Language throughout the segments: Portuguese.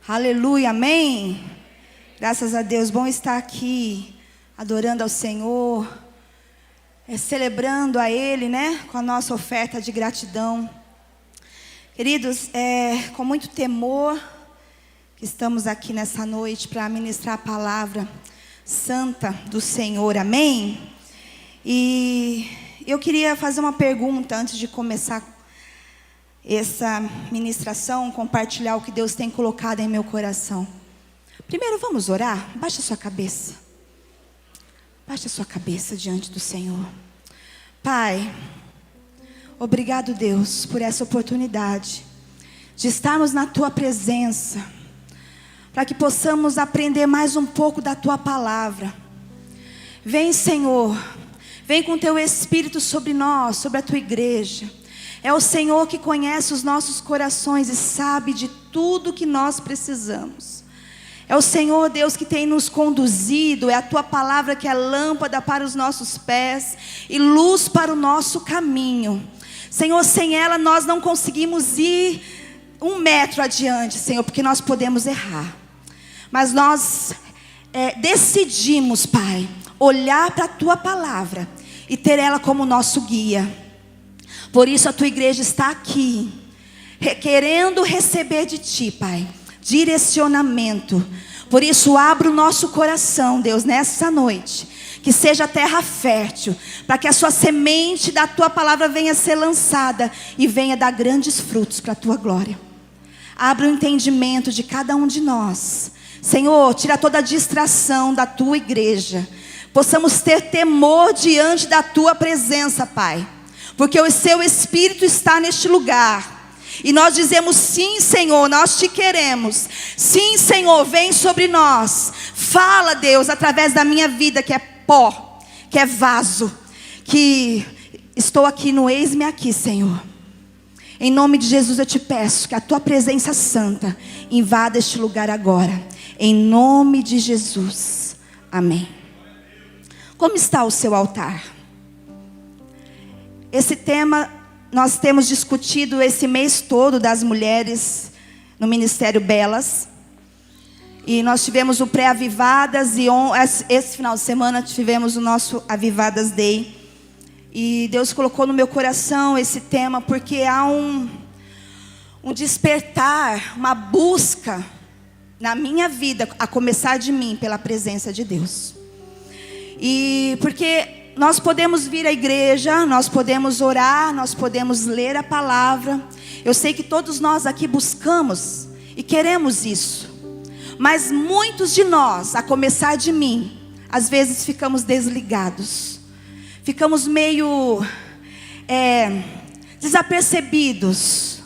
Aleluia, amém? Graças a Deus, bom estar aqui, adorando ao Senhor, celebrando a Ele, né? Com a nossa oferta de gratidão. Queridos, com muito temor, que estamos aqui nessa noite para ministrar a palavra santa do Senhor, amém? E eu queria fazer uma pergunta antes de começar essa ministração, compartilhar o que Deus tem colocado em meu coração. Primeiro vamos orar? Baixa a sua cabeça. Baixa a sua cabeça diante do Senhor. Pai, obrigado, Deus, por essa oportunidade de estarmos na Tua presença, para que possamos aprender mais um pouco da Tua palavra. Vem, Senhor, vem com Teu Espírito sobre nós, sobre a Tua igreja. É o Senhor que conhece os nossos corações e sabe de tudo que nós precisamos. É o Senhor, Deus, que tem nos conduzido. É a Tua palavra que é lâmpada para os nossos pés e luz para o nosso caminho. Senhor, sem ela nós não conseguimos ir 1 metro adiante, Senhor, porque nós podemos errar. Mas nós decidimos, Pai, olhar para a Tua palavra e ter ela como nosso guia. Por isso a Tua igreja está aqui, querendo receber de Ti, Pai, direcionamento. Por isso abra o nosso coração, Deus, nessa noite, que seja terra fértil, para que a sua semente da Tua palavra venha ser lançada e venha dar grandes frutos para a Tua glória. Abra o entendimento de cada um de nós, Senhor, tira toda a distração da Tua igreja, possamos ter temor diante da Tua presença, Pai, porque o Seu Espírito está neste lugar. E nós dizemos sim, Senhor, nós Te queremos. Sim, Senhor, vem sobre nós. Fala, Deus, através da minha vida, que é pó, que é vaso, que estou aqui no eis-me aqui, Senhor. Em nome de Jesus eu Te peço que a Tua presença santa invada este lugar agora. Em nome de Jesus. Amém. Como está o seu altar? Esse tema nós temos discutido esse mês todo das mulheres no Ministério Belas. E nós tivemos o pré-avivadas e esse final de semana tivemos o nosso Avivadas Day. E Deus colocou no meu coração esse tema porque há um despertar, uma busca na minha vida, a começar de mim, pela presença de Deus. E porque nós podemos vir à igreja, nós podemos orar, nós podemos ler a palavra. Eu sei que todos nós aqui buscamos e queremos isso. Mas muitos de nós, a começar de mim, às vezes ficamos desligados. Ficamos meio desapercebidos.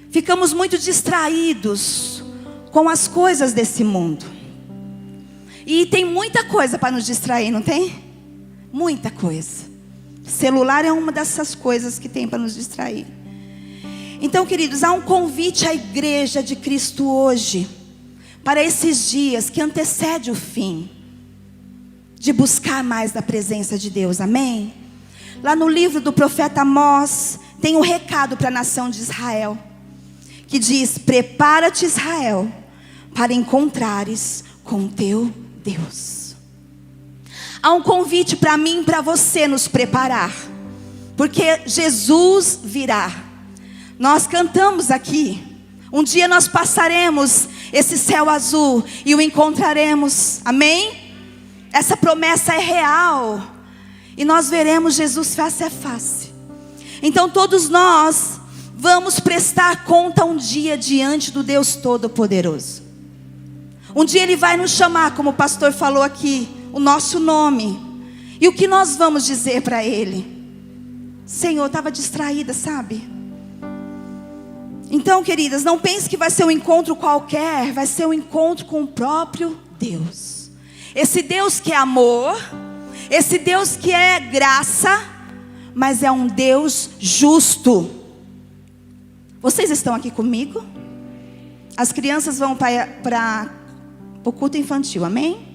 Ficamos muito distraídos com as coisas desse mundo. E tem muita coisa para nos distrair, não tem? Muita coisa. Celular é uma dessas coisas que tem para nos distrair. Então, queridos, há um convite à igreja de Cristo hoje, para esses dias que antecede o fim, de buscar mais da presença de Deus, amém? Lá no livro do profeta Amós, tem um recado para a nação de Israel, que diz: prepara-te, Israel, para encontrares com teu Deus. Há um convite para mim e para você nos preparar, porque Jesus virá. Nós cantamos aqui: um dia nós passaremos esse céu azul e o encontraremos, amém? Essa promessa é real, e nós veremos Jesus face a face. Então todos nós vamos prestar conta um dia diante do Deus Todo-Poderoso. Um dia Ele vai nos chamar, como o pastor falou aqui, o nosso nome. E o que nós vamos dizer para Ele? Senhor, eu estava distraída, sabe? Então, queridas, não pense que vai ser um encontro qualquer. Vai ser um encontro com o próprio Deus. Esse Deus que é amor, esse Deus que é graça, mas é um Deus justo. Vocês estão aqui comigo? As crianças vão para o culto infantil, amém?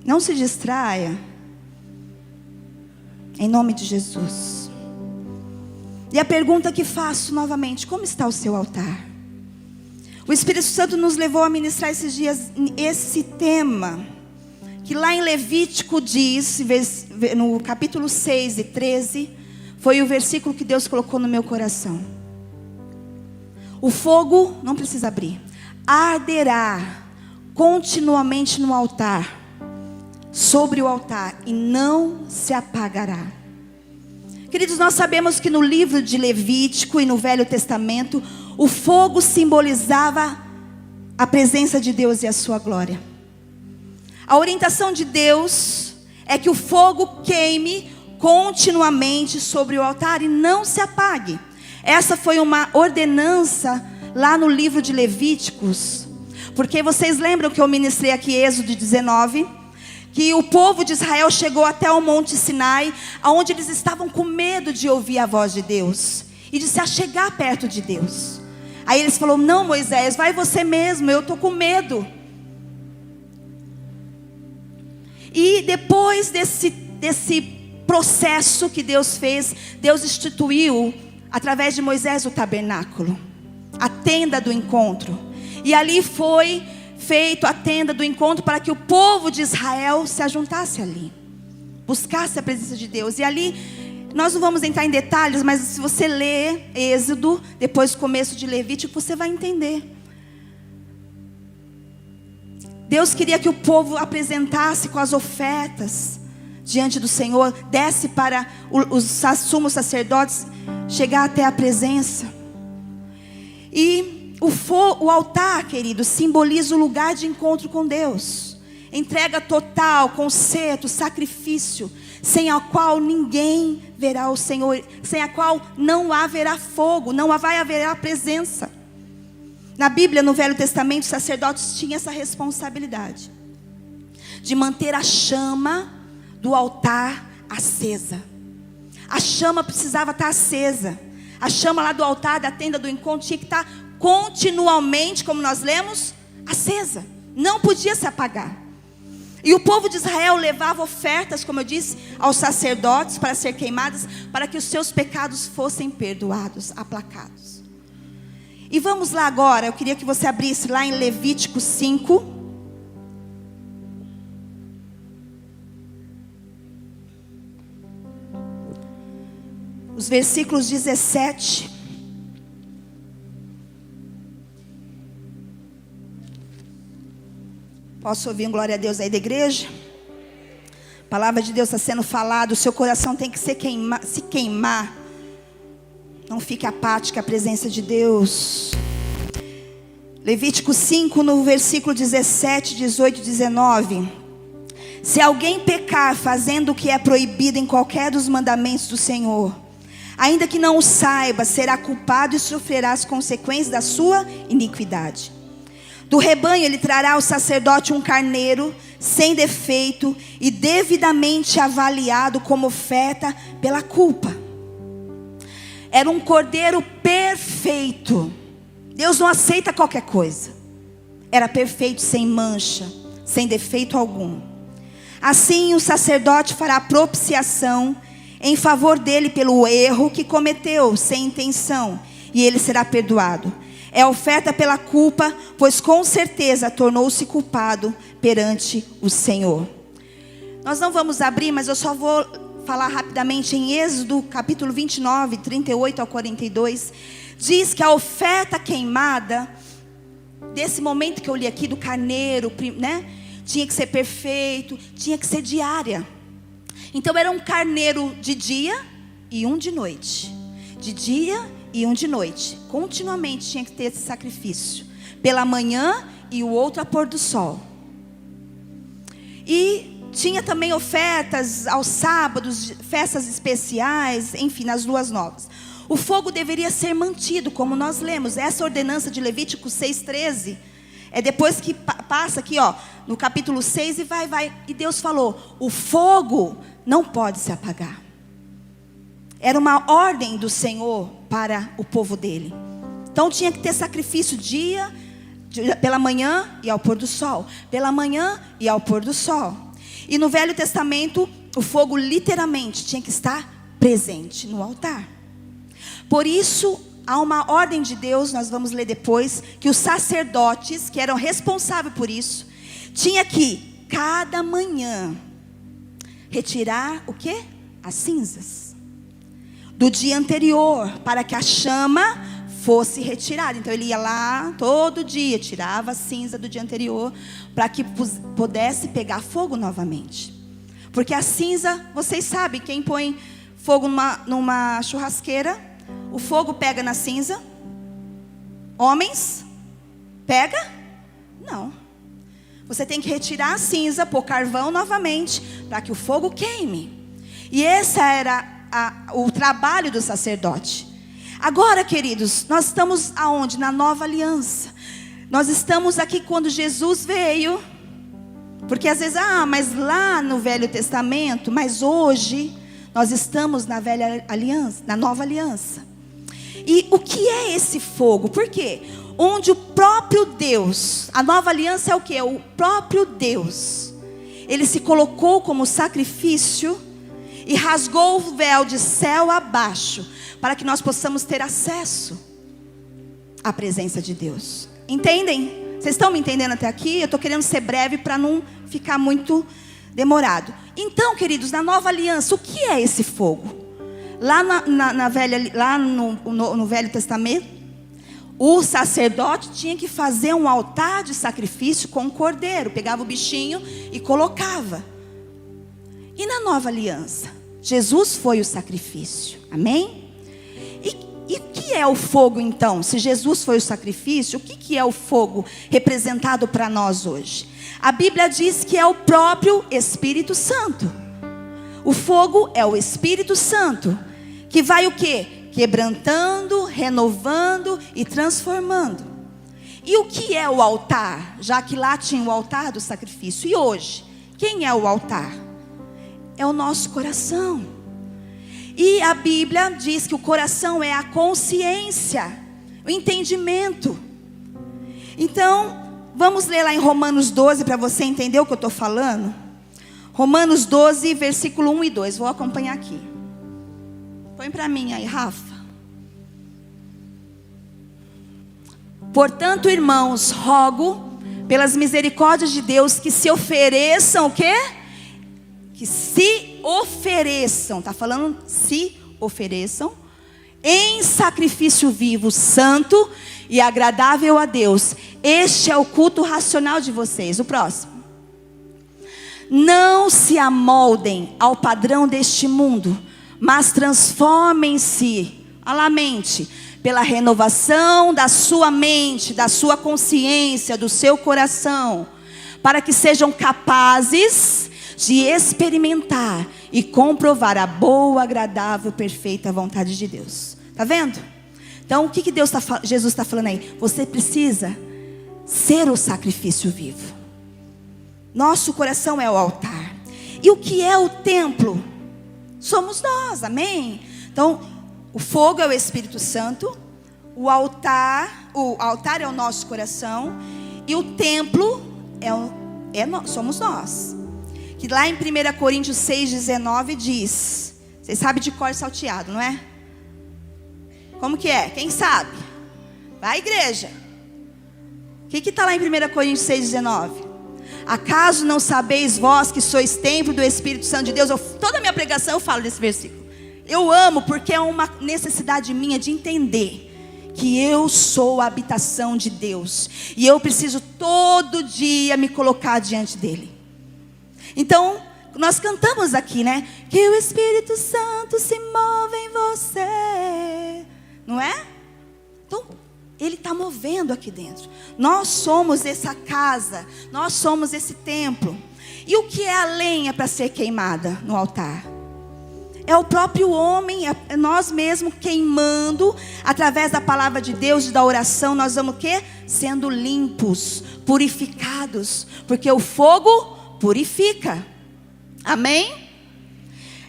Não se distraia. Em nome de Jesus. E a pergunta que faço novamente: como está o seu altar? O Espírito Santo nos levou a ministrar esses dias esse tema, que lá em Levítico diz, no capítulo 6 e 13, foi o versículo que Deus colocou no meu coração. O fogo, não precisa abrir, arderá continuamente no altar, sobre o altar, e não se apagará. Queridos, nós sabemos que no livro de Levítico e no Velho Testamento, o fogo simbolizava a presença de Deus e a sua glória. A orientação de Deus é que o fogo queime continuamente sobre o altar e não se apague. Essa foi uma ordenança lá no livro de Levíticos. Porque vocês lembram que eu ministrei aqui Êxodo 19? Que o povo de Israel chegou até o Monte Sinai, onde eles estavam com medo de ouvir a voz de Deus e de se achegar perto de Deus. Aí eles falaram: não, Moisés, vai você mesmo, eu estou com medo. E depois desse processo que Deus fez, Deus instituiu, através de Moisés, o tabernáculo, a tenda do encontro. E ali foi feito a tenda do encontro para que o povo de Israel se ajuntasse ali, buscasse a presença de Deus. E ali, nós não vamos entrar em detalhes, mas se você ler Êxodo, depois do começo de Levítico, você vai entender. Deus queria que o povo apresentasse com as ofertas diante do Senhor, desse para os sumos sacerdotes chegar até a presença. E o altar, querido, simboliza o lugar de encontro com Deus. Entrega total, conserto, sacrifício, sem a qual ninguém verá o Senhor, sem a qual não haverá fogo, não vai haver a presença. Na Bíblia, no Velho Testamento, os sacerdotes tinham essa responsabilidade de manter a chama do altar acesa. A chama precisava estar acesa. A chama lá do altar, da tenda do encontro, tinha que estar continuamente, como nós lemos, acesa. Não podia se apagar. E o povo de Israel levava ofertas, como eu disse, aos sacerdotes para ser queimadas, para que os seus pecados fossem perdoados, aplacados. E vamos lá agora, eu queria que você abrisse lá em Levítico 5. Os versículos 17. Posso ouvir um glória a Deus aí da igreja? A palavra de Deus está sendo falada, o seu coração tem que se queimar. Não fique apático à presença de Deus. Levítico 5, no versículo 17, 18 e 19. Se alguém pecar fazendo o que é proibido em qualquer dos mandamentos do Senhor, ainda que não o saiba, será culpado e sofrerá as consequências da sua iniquidade. Do rebanho ele trará ao sacerdote um carneiro sem defeito e devidamente avaliado como oferta pela culpa. Era um cordeiro perfeito. Deus não aceita qualquer coisa. Era perfeito, sem mancha, sem defeito algum. Assim o sacerdote fará propiciação em favor dele pelo erro que cometeu sem intenção, e ele será perdoado. É oferta pela culpa, pois com certeza tornou-se culpado perante o Senhor. Nós não vamos abrir, mas eu só vou falar rapidamente em Êxodo capítulo 29, 38 ao 42. Diz que a oferta queimada, desse momento que eu li aqui do carneiro, né, tinha que ser perfeito, tinha que ser diária. Então era um carneiro de dia e um de noite. De dia e um de noite. Continuamente tinha que ter esse sacrifício. Pela manhã e o outro a pôr do sol. E tinha também ofertas aos sábados, festas especiais, enfim, nas luas novas. O fogo deveria ser mantido, como nós lemos. Essa ordenança de Levítico 6:13 é depois que passa aqui, ó, no capítulo 6 e vai. E Deus falou: o fogo não pode se apagar. Era uma ordem do Senhor para o povo dele. Então tinha que ter sacrifício pela manhã e ao pôr do sol. Pela manhã e ao pôr do sol. E no Velho Testamento, o fogo literalmente tinha que estar presente no altar. Por isso, há uma ordem de Deus, nós vamos ler depois, que os sacerdotes, que eram responsáveis por isso, tinha que, cada manhã, retirar o quê? As cinzas do dia anterior, para que a chama fosse retirada. Então ele ia lá todo dia, tirava a cinza do dia anterior, para que pudesse pegar fogo novamente. Porque a cinza, vocês sabem, quem põe fogo numa churrasqueira, o fogo pega na cinza? Homens? Pega? Não. Você tem que retirar a cinza, pôr carvão novamente, para que o fogo queime. E esse era o trabalho do sacerdote. Agora, queridos, nós estamos aonde? Na nova aliança. Nós estamos aqui quando Jesus veio. Porque às vezes, mas lá no Velho Testamento, mas hoje nós estamos na velha aliança, na nova aliança. E o que é esse fogo? Por quê? Onde o próprio Deus, a nova aliança é o quê? O próprio Deus, Ele se colocou como sacrifício e rasgou o véu de céu abaixo, para que nós possamos ter acesso à presença de Deus. Entendem? Vocês estão me entendendo até aqui? Eu estou querendo ser breve para não ficar muito demorado. Então, queridos, na nova aliança, o que é esse fogo? Lá no Velho Testamento, o sacerdote tinha que fazer um altar de sacrifício com um cordeiro. Pegava o bichinho e colocava. E na nova aliança, Jesus foi o sacrifício. Amém? E o que é o fogo então? Se Jesus foi o sacrifício, o que é o fogo representado para nós hoje? A Bíblia diz que é o próprio Espírito Santo. O fogo é o Espírito Santo, que vai o quê? Quebrantando, renovando e transformando. E o que é o altar? Já que lá tinha o altar do sacrifício. E hoje, quem é o altar? É o nosso coração. E a Bíblia diz que o coração é a consciência, o entendimento. Então, vamos ler lá em Romanos 12 para você entender o que eu estou falando. Romanos 12, versículo 1 e 2. Vou acompanhar aqui. Põe para mim aí, Rafa. Portanto, irmãos, rogo pelas misericórdias de Deus que se ofereçam o quê? Que se ofereçam, está falando se ofereçam, em sacrifício vivo, santo e agradável a Deus. Este é o culto racional de vocês. O próximo. Não se amoldem ao padrão deste mundo, mas transformem-se, a mente, pela renovação da sua mente, da sua consciência, do seu coração, para que sejam capazes de experimentar e comprovar a boa, agradável, perfeita vontade de Deus. Está vendo? Então, o que Jesus está falando aí? Você precisa ser o sacrifício vivo. Nosso coração é o altar. E o que é o templo? Somos nós, amém? Então, o fogo é o Espírito Santo. O altar é o nosso coração. E o templo somos nós. Que lá em 1 Coríntios 6,19 diz. Vocês sabem de cor salteado, não é? Como que é? Quem sabe? Vai à igreja. O que está lá em 1 Coríntios 6,19? Acaso não sabeis vós que sois templo do Espírito Santo de Deus? Toda a minha pregação eu falo desse versículo. Eu amo porque é uma necessidade minha de entender que eu sou a habitação de Deus. E eu preciso todo dia me colocar diante dele. Então, nós cantamos aqui, né? Que o Espírito Santo se move em você. Não é? Então, ele está movendo aqui dentro. Nós somos essa casa. Nós somos esse templo. E o que é a lenha para ser queimada no altar? É o próprio homem, é nós mesmos queimando. Através da palavra de Deus e da oração, nós vamos o quê? Sendo limpos, purificados. Porque o fogo purifica. Amém?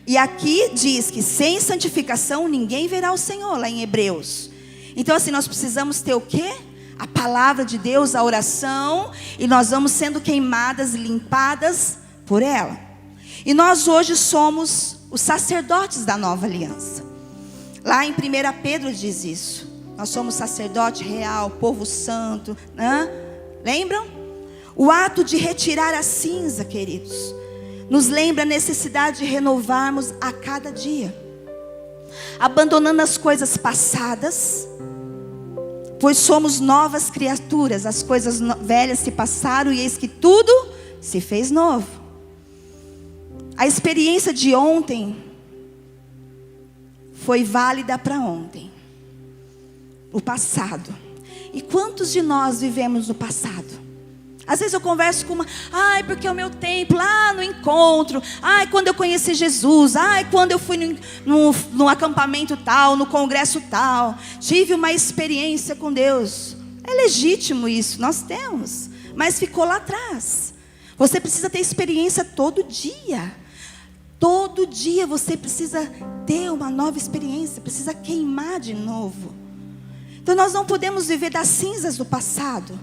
E aqui diz que sem santificação ninguém verá o Senhor, lá em Hebreus. Então assim, nós precisamos ter o quê? A palavra de Deus, a oração. E nós vamos sendo queimadas, limpadas por ela. E nós hoje somos os sacerdotes da nova aliança. Lá em 1 Pedro diz isso. Nós somos sacerdote real, povo santo, né? Lembram? O ato de retirar a cinza, queridos, nos lembra a necessidade de renovarmos a cada dia, abandonando as coisas passadas, pois somos novas criaturas. As coisas velhas se passaram e eis que tudo se fez novo. A experiência de ontem foi válida para ontem, o passado. E quantos de nós vivemos no passado? Às vezes eu converso com uma, porque o meu tempo lá no encontro, quando eu conheci Jesus, quando eu fui no acampamento tal, no congresso tal, tive uma experiência com Deus. É legítimo isso, nós temos, mas ficou lá atrás. Você precisa ter experiência todo dia. Todo dia você precisa ter uma nova experiência, precisa queimar de novo. Então nós não podemos viver das cinzas do passado.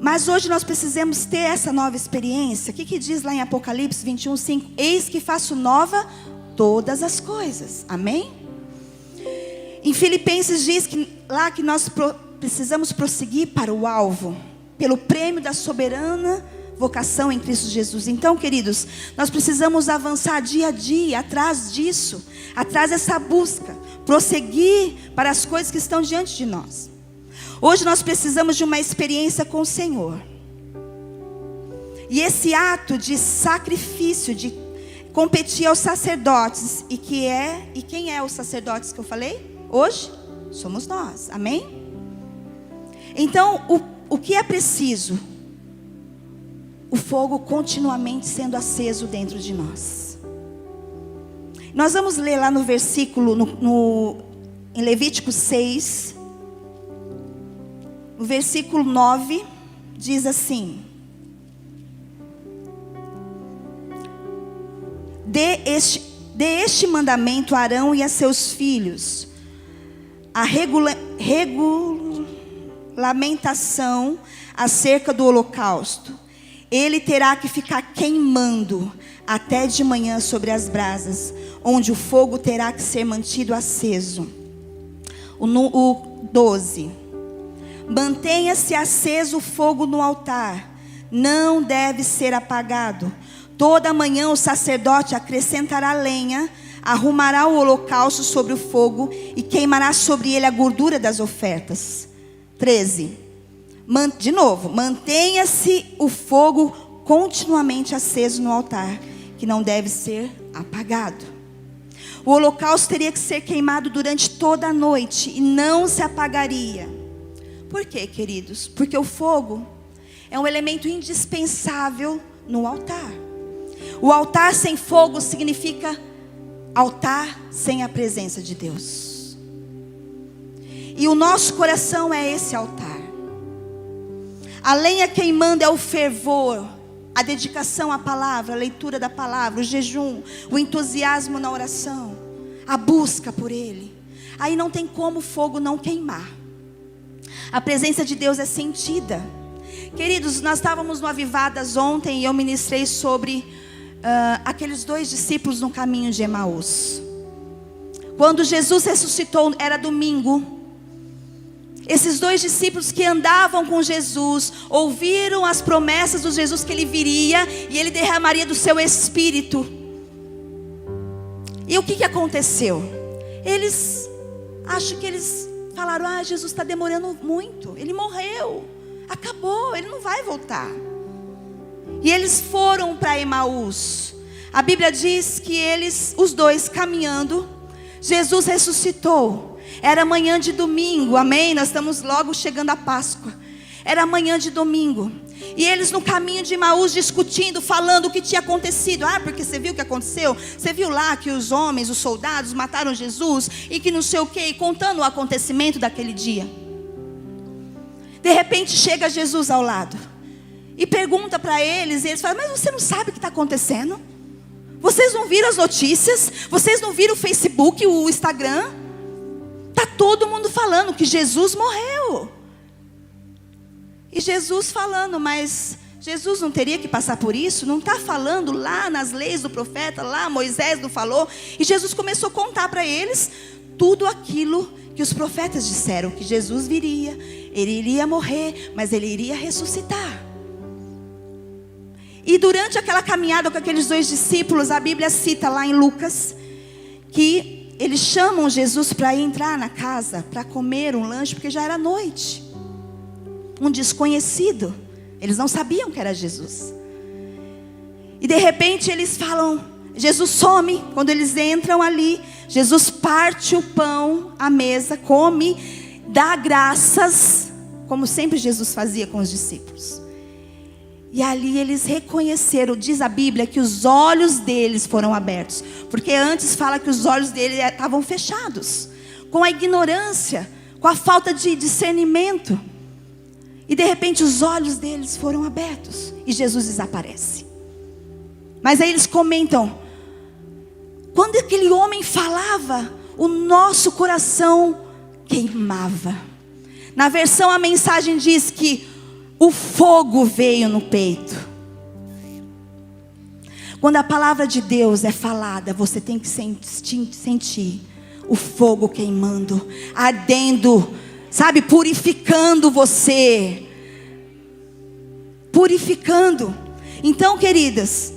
Mas hoje nós precisamos ter essa nova experiência. O que diz lá em Apocalipse 21:5? Eis que faço nova todas as coisas. Amém? Em Filipenses diz que lá que nós precisamos prosseguir para o alvo, pelo prêmio da soberana vocação em Cristo Jesus. Então, queridos, nós precisamos avançar dia a dia, atrás disso, atrás dessa busca, prosseguir para as coisas que estão diante de nós. Hoje nós precisamos de uma experiência com o Senhor. E esse ato de sacrifício, de competir aos sacerdotes, e quem é os sacerdotes que eu falei? Hoje somos nós, amém? Então, o que é preciso? O fogo continuamente sendo aceso dentro de nós. Nós vamos ler lá no versículo, em Levítico 6, no versículo 9, diz assim: Dê este mandamento a Arão e a seus filhos, a regulamentação acerca do holocausto. Ele terá que ficar queimando até de manhã sobre as brasas, onde o fogo terá que ser mantido aceso. O 12. Mantenha-se aceso o fogo no altar, não deve ser apagado. Toda manhã o sacerdote acrescentará lenha, arrumará o holocausto sobre o fogo e queimará sobre ele a gordura das ofertas. 13. De novo, mantenha-se o fogo continuamente aceso no altar, que não deve ser apagado. O holocausto teria que ser queimado durante toda a noite e não se apagaria. Por quê, queridos? Porque o fogo é um elemento indispensável no altar. O altar sem fogo significa altar sem a presença de Deus. E o nosso coração é esse altar. A lenha queimando é o fervor, a dedicação à palavra, a leitura da palavra, o jejum, o entusiasmo na oração, a busca por Ele. Aí não tem como o fogo não queimar. A presença de Deus é sentida. Queridos, nós estávamos no Avivadas ontem e eu ministrei sobre aqueles 2 discípulos no caminho de Emaús. Quando Jesus ressuscitou, era domingo. Esses 2 discípulos que andavam com Jesus, ouviram as promessas do Jesus que Ele viria e Ele derramaria do seu Espírito. E o que aconteceu? Acho que eles falaram, Jesus está demorando muito, Ele morreu, acabou, Ele não vai voltar. E eles foram para Emaús. A Bíblia diz que os 2 caminhando, Jesus ressuscitou. Era manhã de domingo, amém? Nós estamos logo chegando à Páscoa. Era manhã de domingo. E eles no caminho de Emaús discutindo, falando o que tinha acontecido. Porque você viu o que aconteceu? Você viu lá que os homens, os soldados mataram Jesus e que não sei o quê, contando o acontecimento daquele dia. De repente chega Jesus ao lado e pergunta para eles, e eles falam, mas você não sabe o que está acontecendo? Vocês não viram as notícias? Vocês não viram o Facebook, o Instagram? Está todo mundo falando que Jesus morreu. E Jesus falando, mas Jesus não teria que passar por isso? Não está falando lá nas leis do profeta, lá Moisés não falou? E Jesus começou a contar para eles tudo aquilo que os profetas disseram, que Jesus viria, ele iria morrer, mas ele iria ressuscitar. E durante aquela caminhada com aqueles 2 discípulos, a Bíblia cita lá em Lucas, que eles chamam Jesus para entrar na casa, para comer um lanche, porque já era noite. Um desconhecido, eles não sabiam que era Jesus. E de repente eles falam, Jesus some. Quando eles entram ali, Jesus parte o pão à mesa, come, dá graças, como sempre Jesus fazia com os discípulos. E ali eles reconheceram, diz a Bíblia, que os olhos deles foram abertos. Porque antes fala que os olhos deles estavam fechados, com a ignorância, com a falta de discernimento. E de repente os olhos deles foram abertos e Jesus desaparece. Mas aí eles comentam, quando aquele homem falava, o nosso coração queimava. Na versão a mensagem diz que o fogo veio no peito. Quando a palavra de Deus é falada, você tem que sentir o fogo queimando, ardendo, sabe, purificando você. Purificando. Então, queridas,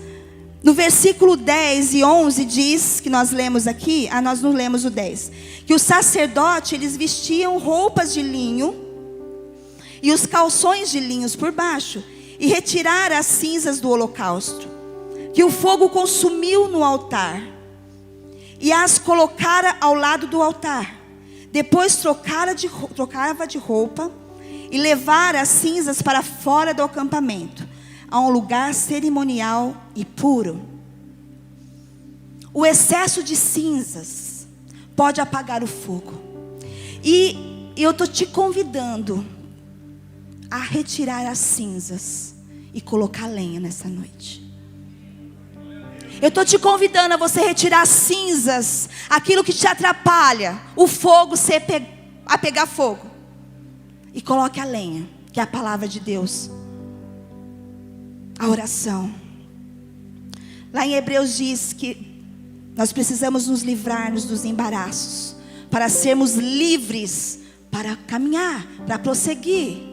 no versículo 10 e 11 diz, que nós lemos aqui, nós não lemos o 10, que os sacerdotes, eles vestiam roupas de linho, e os calções de linhos por baixo, e retiraram as cinzas do holocausto, que o fogo consumiu no altar, e as colocara ao lado do altar. Depois trocava de roupa, e levara as cinzas para fora do acampamento, a um lugar cerimonial e puro. O excesso de cinzas pode apagar o fogo. E eu estou te convidando a retirar as cinzas e colocar lenha nessa noite. Eu estou te convidando a você retirar as cinzas, aquilo que te atrapalha, o fogo a pegar fogo. E coloque a lenha, que é a palavra de Deus. A oração. Lá em Hebreus diz que nós precisamos nos livrar-nos dos embaraços, para sermos livres, para caminhar, para prosseguir.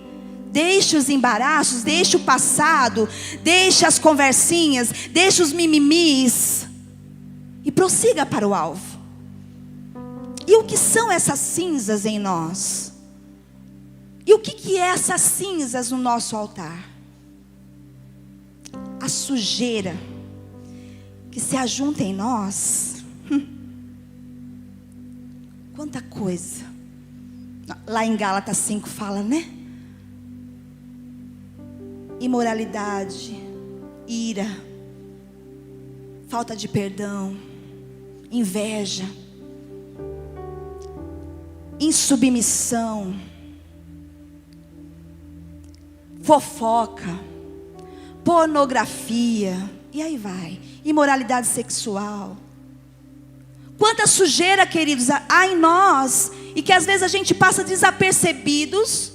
Deixe os embaraços, deixe o passado, deixe as conversinhas, deixe os mimimis e prossiga para o alvo. E o que são essas cinzas em nós? E o que é essas cinzas no nosso altar? A sujeira que se ajunta em nós. Quanta coisa. Lá em Gálatas 5 fala, né? Imoralidade, ira, falta de perdão, inveja, insubmissão, fofoca, pornografia, e aí vai, imoralidade sexual. Quanta sujeira, queridos, há em nós, e que às vezes a gente passa desapercebidos.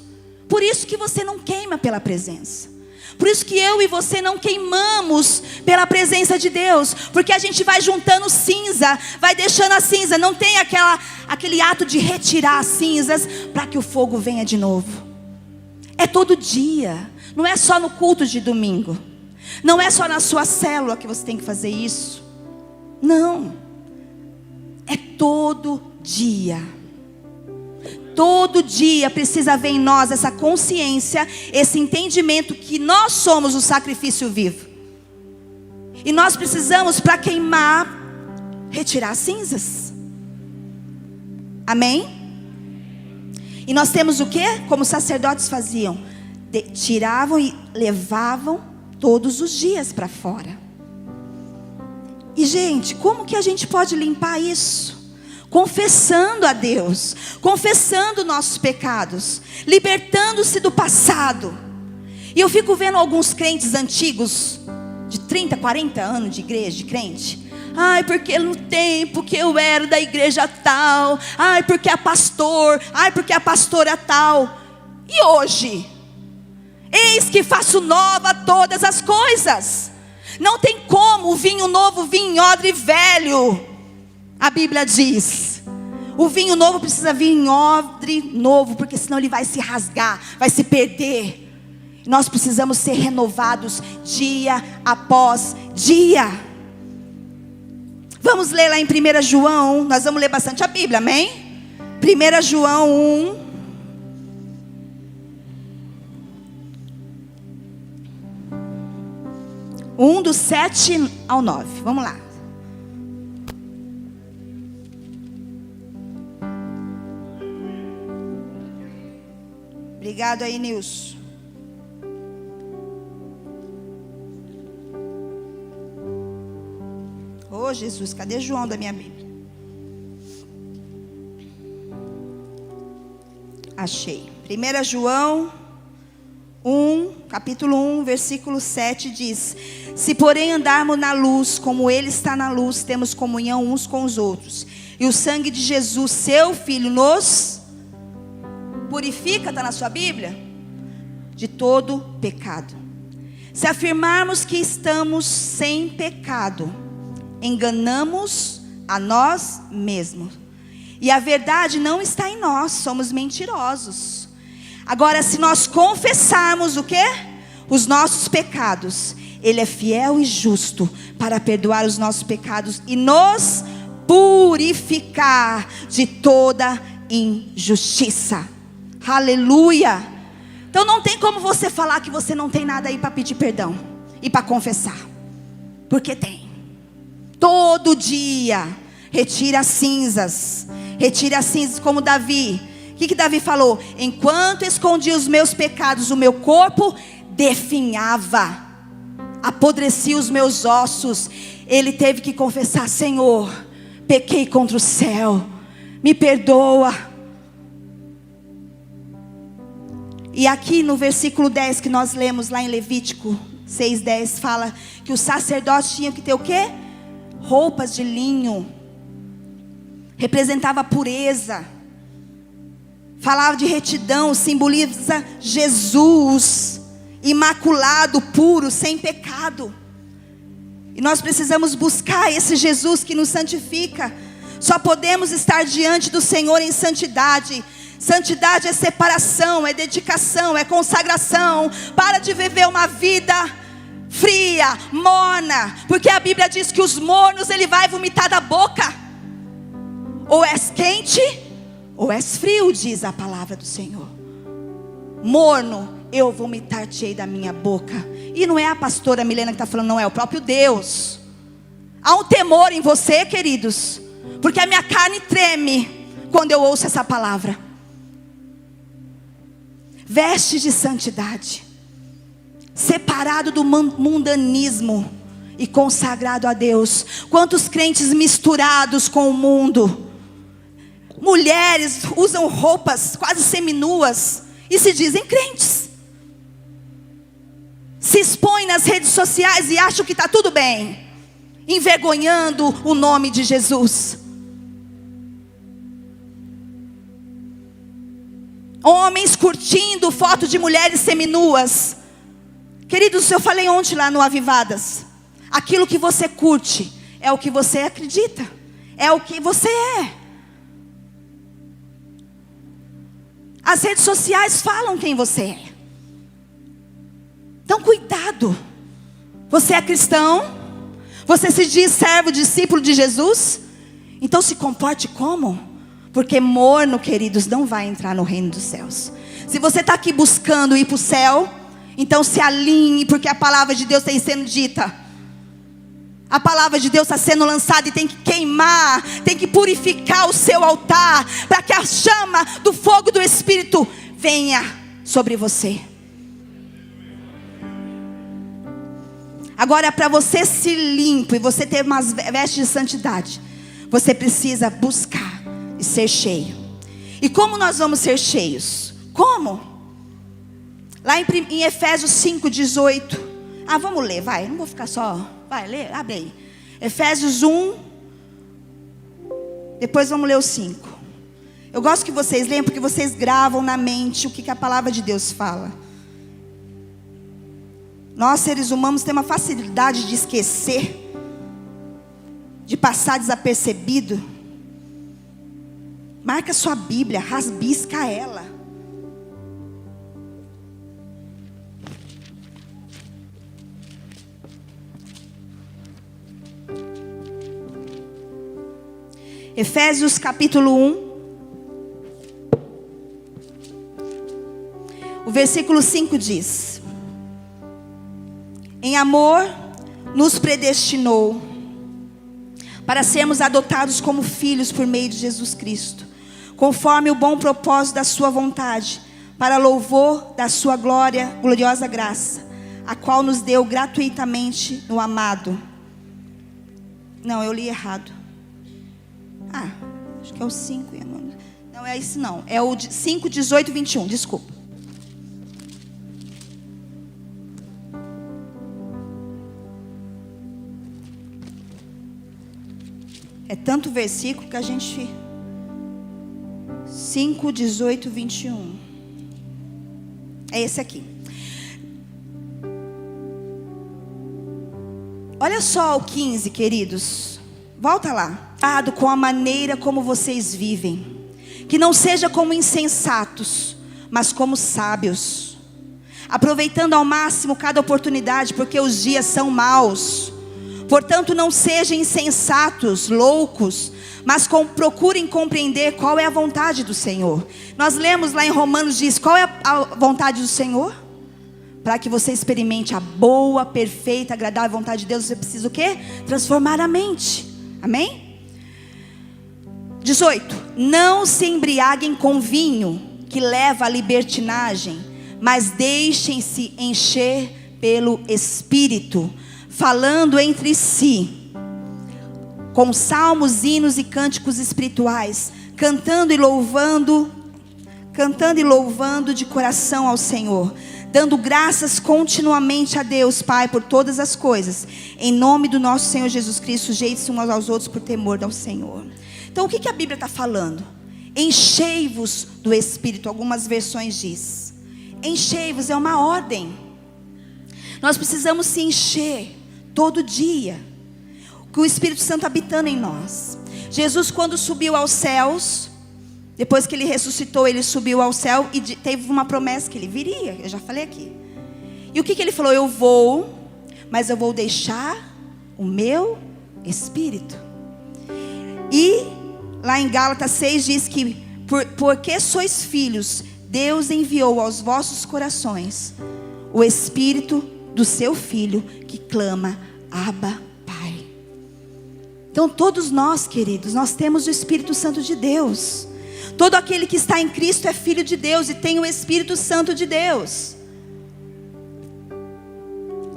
Por isso que você não queima pela presença. Por isso que eu e você não queimamos pela presença de Deus. Porque a gente vai juntando cinza, vai deixando a cinza. Não tem aquele ato de retirar as cinzas para que o fogo venha de novo. É todo dia. Não é só no culto de domingo. Não é só na sua célula que você tem que fazer isso. Não. É todo dia. Todo dia precisa haver em nós essa consciência, esse entendimento que nós somos o sacrifício vivo. E nós precisamos, para queimar, retirar as cinzas. Amém? E nós temos o quê? Como os sacerdotes faziam. Tiravam e levavam todos os dias para fora. E gente, como que a gente pode limpar isso? Confessando a Deus, confessando nossos pecados, libertando-se do passado. E eu fico vendo alguns crentes antigos, de 30, 40 anos de igreja, de crente. Ai, porque no tempo que eu era da igreja tal. Ai, porque é pastor. Ai, porque a pastora tal. E hoje? Eis que faço nova todas as coisas. Não tem como o vinho novo vir em odre velho. A Bíblia diz: O vinho novo precisa vir em odre novo, porque senão ele vai se rasgar, vai se perder. Nós precisamos ser renovados dia após dia. Vamos ler lá em 1 João, nós vamos ler bastante a Bíblia, amém? 1 João 1, do 7 ao 9, vamos lá. Obrigado aí, Nilson. Oh, Jesus, cadê João da minha Bíblia? Achei. 1 João 1, capítulo 1, versículo 7 diz: se porém andarmos na luz, como Ele está na luz, temos comunhão uns com os outros. E o sangue de Jesus, seu Filho, nos purifica, está na sua Bíblia? De todo pecado. Se afirmarmos que estamos sem pecado, enganamos a nós mesmos, e a verdade não está em nós, somos mentirosos. Agora, se nós confessarmos o quê? Os nossos pecados, Ele é fiel e justo para perdoar os nossos pecados e nos purificar de toda injustiça. Aleluia. Então não tem como você falar que você não tem nada aí para pedir perdão e para confessar, porque tem. Todo dia retira as cinzas, como Davi. O que Davi falou? Enquanto escondia os meus pecados, o meu corpo definhava, apodrecia os meus ossos. Ele teve que confessar: Senhor, pequei contra o céu, me perdoa. E aqui no versículo 10 que nós lemos lá em Levítico 6:10, fala que os sacerdotes tinham que ter o quê? Roupas de linho. Representava a pureza. Falava de retidão, simboliza Jesus, imaculado, puro, sem pecado. E nós precisamos buscar esse Jesus que nos santifica. Só podemos estar diante do Senhor em santidade. Santidade é separação, é dedicação, é consagração. Para de viver uma vida fria, morna, porque a Bíblia diz que os mornos Ele vai vomitar da boca. Ou és quente, ou és frio, diz a palavra do Senhor. Morno, eu vomitar-te-ei da minha boca. E não é a pastora Milena que está falando, não, é o próprio Deus. Há um temor em você, queridos, porque a minha carne treme quando eu ouço essa palavra. Veste de santidade, separado do mundanismo e consagrado a Deus. Quantos crentes misturados com o mundo. Mulheres usam roupas quase seminuas e se dizem crentes. Se expõem nas redes sociais e acham que está tudo bem, envergonhando o nome de Jesus. Homens curtindo foto de mulheres seminuas. Queridos, eu falei ontem lá no Avivadas. Aquilo que você curte é o que você acredita, é o que você é. As redes sociais falam quem você é. Então cuidado. Você é cristão? Você se diz servo, discípulo de Jesus? Então se comporte como? Porque morno, queridos, não vai entrar no reino dos céus. Se você está aqui buscando ir para o céu, então se alinhe, porque a palavra de Deus está sendo dita. A palavra de Deus está sendo lançada e tem que queimar, tem que purificar o seu altar, para que a chama do fogo do Espírito venha sobre você. Agora, para você se limpo e você ter umas vestes de santidade, você precisa buscar e ser cheio. E como nós vamos ser cheios? Como? Lá em Efésios 5:18. Vamos ler, vai. Não vou ficar só. Vai, lê, abre aí. Efésios 1. Depois vamos ler o 5. Eu gosto que vocês leiam, porque vocês gravam na mente o que a palavra de Deus fala. Nós, seres humanos, temos uma facilidade de esquecer, de passar desapercebido. Marca sua Bíblia, rabisca ela. Efésios capítulo 1. O versículo 5 diz: em amor nos predestinou para sermos adotados como filhos por meio de Jesus Cristo, conforme o bom propósito da sua vontade, para louvor da sua gloriosa graça, a qual nos deu gratuitamente no amado. Não, eu li errado. Acho que é o 5. Não é isso não. É o 5, 18 e 21. Desculpa. É tanto versículo que a gente... 5, 18 e 21. É esse aqui. Olha só o 15, queridos. Volta lá. Com a maneira como vocês vivem, que não seja como insensatos, mas como sábios, aproveitando ao máximo cada oportunidade, porque os dias são maus. Portanto, não sejam insensatos, loucos, mas procurem compreender qual é a vontade do Senhor. Nós lemos lá em Romanos, diz, qual é a vontade do Senhor? Para que você experimente a boa, perfeita, agradável vontade de Deus, você precisa o quê? Transformar a mente. Amém? 18. Não se embriaguem com vinho, que leva à libertinagem, mas deixem-se encher pelo Espírito, falando entre si, com salmos, hinos e cânticos espirituais, cantando e louvando de coração ao Senhor, dando graças continuamente a Deus Pai por todas as coisas, em nome do nosso Senhor Jesus Cristo, sujeitem-se uns aos outros por temor ao Senhor. Então o que a Bíblia está falando? Enchei-vos do Espírito. Algumas versões diz, enchei-vos é uma ordem. Nós precisamos se encher todo dia, com o Espírito Santo habitando em nós. Jesus, quando subiu aos céus, depois que ele ressuscitou, ele subiu ao céu e teve uma promessa que ele viria. Eu já falei aqui. E o que ele falou? Eu vou, mas eu vou deixar o meu Espírito. E lá em Gálatas 6 diz que porque sois filhos, Deus enviou aos vossos corações o Espírito do seu Filho, que clama, Abba, Pai. Então todos nós, queridos, nós temos o Espírito Santo de Deus. Todo aquele que está em Cristo é filho de Deus e tem o Espírito Santo de Deus.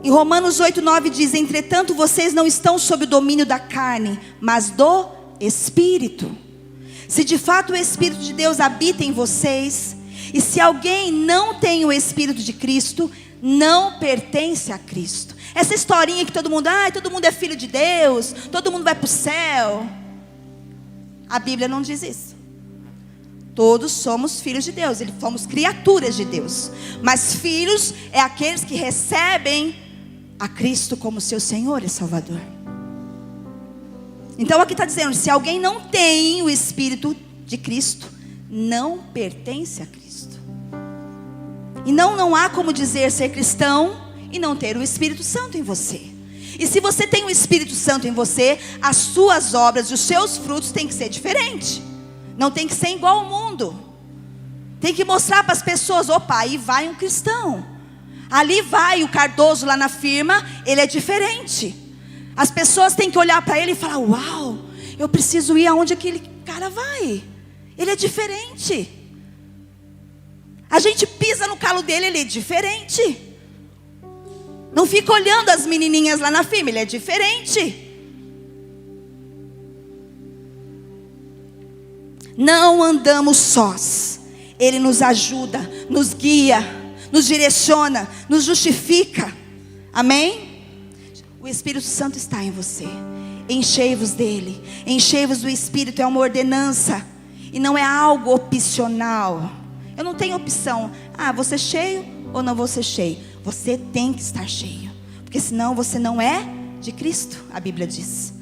Em Romanos 8, 9 diz, entretanto vocês não estão sob o domínio da carne, mas do Espírito. Se de fato o Espírito de Deus habita em vocês, e se alguém não tem o Espírito de Cristo, não pertence a Cristo. Essa historinha que todo mundo é filho de Deus, todo mundo vai para o céu. A Bíblia não diz isso. Todos somos filhos de Deus, somos criaturas de Deus. Mas filhos é aqueles que recebem a Cristo como seu Senhor e Salvador. Então aqui está dizendo, se alguém não tem o Espírito de Cristo, não pertence a Cristo. E não há como dizer ser cristão e não ter o Espírito Santo em você. E se você tem o Espírito Santo em você, as suas obras e os seus frutos têm que ser diferentes. Não tem que ser igual ao mundo. Tem que mostrar para as pessoas, opa, aí vai um cristão. Ali vai o Cardoso lá na firma, ele é diferente. As pessoas têm que olhar para ele e falar, uau, eu preciso ir aonde aquele cara vai. Ele é diferente. A gente pisa no calo dele, ele é diferente. Não fica olhando as menininhas lá na firma, ele é diferente. Não andamos sós. Ele nos ajuda, nos guia, nos direciona, nos justifica. Amém? O Espírito Santo está em você. Enchei-vos dele. Enchei-vos do Espírito, é uma ordenança. E não é algo opcional. Eu não tenho opção. Vou ser cheio ou não vou ser cheio. Você tem que estar cheio. Porque senão você não é de Cristo, a Bíblia diz.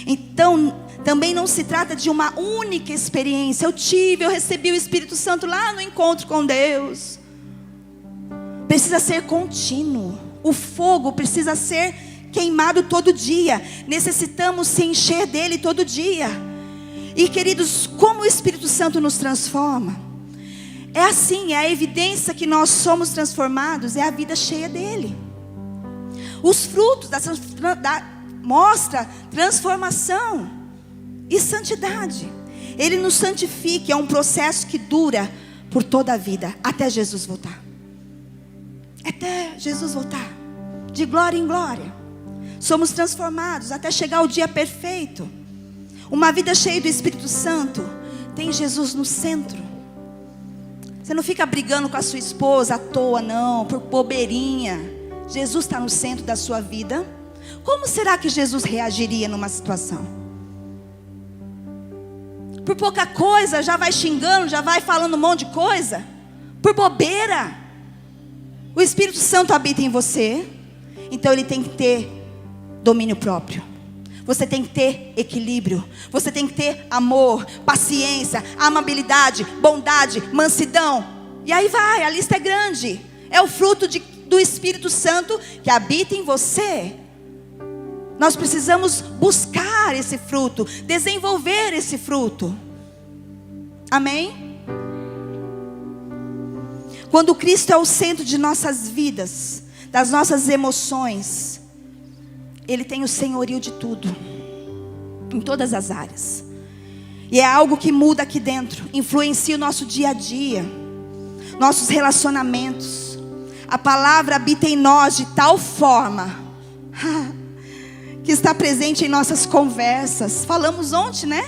Então, também não se trata de uma única experiência. Eu recebi o Espírito Santo lá no encontro com Deus. Precisa ser contínuo. O fogo precisa ser queimado todo dia. Necessitamos se encher dele todo dia. E queridos, como o Espírito Santo nos transforma? É assim, é a evidência que nós somos transformados, é a vida cheia dele. Os frutos mostra transformação e santidade. Ele nos santifica, é um processo que dura por toda a vida, até Jesus voltar. Até Jesus voltar, de glória em glória. Somos transformados até chegar o dia perfeito. Uma vida cheia do Espírito Santo tem Jesus no centro. Você não fica brigando com a sua esposa à toa, não, por bobeirinha. Jesus está no centro da sua vida. Como será que Jesus reagiria numa situação? Por pouca coisa já vai xingando, já vai falando um monte de coisa? Por bobeira? O Espírito Santo habita em você, então ele tem que ter domínio próprio. Você tem que ter equilíbrio. Você tem que ter amor, paciência, amabilidade, bondade, mansidão. E aí vai, a lista é grande. É o fruto do Espírito Santo que habita em você. Nós precisamos buscar esse fruto, desenvolver esse fruto. Amém? Quando Cristo é o centro de nossas vidas, das nossas emoções, Ele tem o senhorio de tudo, em todas as áreas. E é algo que muda aqui dentro, influencia o nosso dia a dia, nossos relacionamentos. A palavra habita em nós de tal forma que está presente em nossas conversas. Falamos ontem, né?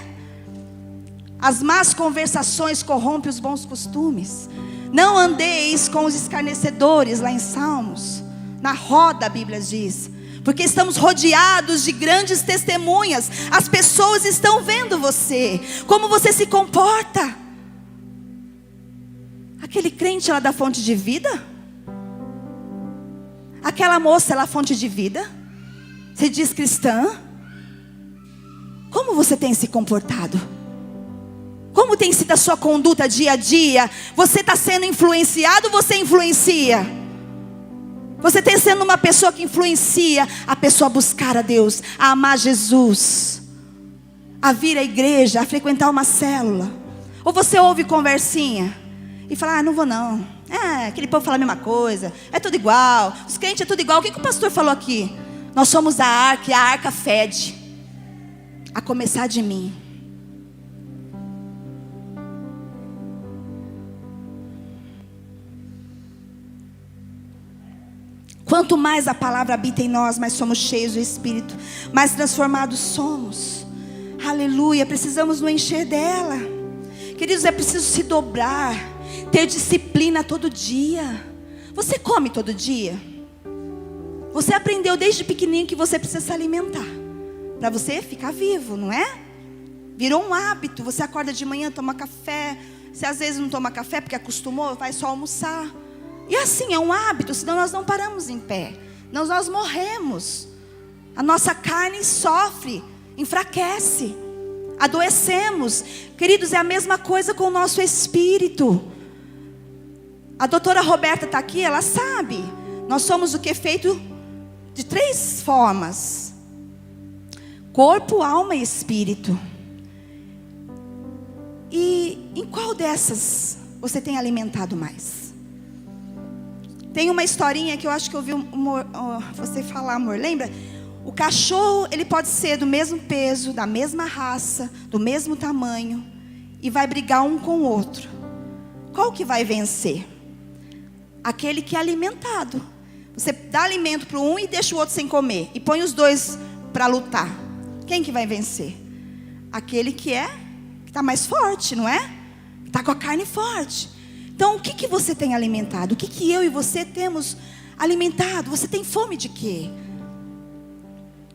As más conversações corrompem os bons costumes. Não andeis com os escarnecedores, lá em Salmos. Na roda, a Bíblia diz. Porque estamos rodeados de grandes testemunhas. As pessoas estão vendo você, como você se comporta. Aquele crente lá da fonte de vida, aquela moça lá da fonte de vida, se diz cristã. Como você tem se comportado? Como tem sido a sua conduta dia a dia? Você está sendo influenciado ou você influencia? Você tem sendo uma pessoa que influencia a pessoa a buscar a Deus, a amar Jesus, a vir à igreja, a frequentar uma célula? Ou você ouve conversinha e fala, não vou não. Aquele povo fala a mesma coisa, é tudo igual, os crentes é tudo igual. O que o pastor falou aqui? Nós somos a arca e a arca fede. A começar de mim. Quanto mais a palavra habita em nós, mais somos cheios do Espírito, mais transformados somos. Aleluia, precisamos nos encher dela. Queridos, é preciso se dobrar, ter disciplina todo dia. Você come todo dia? Você aprendeu desde pequenininho que você precisa se alimentar, para você ficar vivo, não é? Virou um hábito, você acorda de manhã, toma café. Se às vezes não toma café porque acostumou, vai só almoçar. E assim, é um hábito, senão nós não paramos em pé. Nós morremos. A nossa carne sofre, enfraquece, adoecemos. Queridos, é a mesma coisa com o nosso espírito. A doutora Roberta está aqui, ela sabe. Nós somos o que? Feito de 3 formas: corpo, alma e espírito. E em qual dessas você tem alimentado mais? Tem uma historinha que eu acho que eu ouvi você falar, amor. Lembra? O cachorro, ele pode ser do mesmo peso, da mesma raça, do mesmo tamanho, e vai brigar um com o outro. Qual que vai vencer? Aquele que é alimentado. Você dá alimento para um e deixa o outro sem comer, e põe os dois para lutar. Quem que vai vencer? Aquele que está mais forte, não é? Está com a carne forte. Então, o que você tem alimentado? O que eu e você temos alimentado? Você tem fome de quê?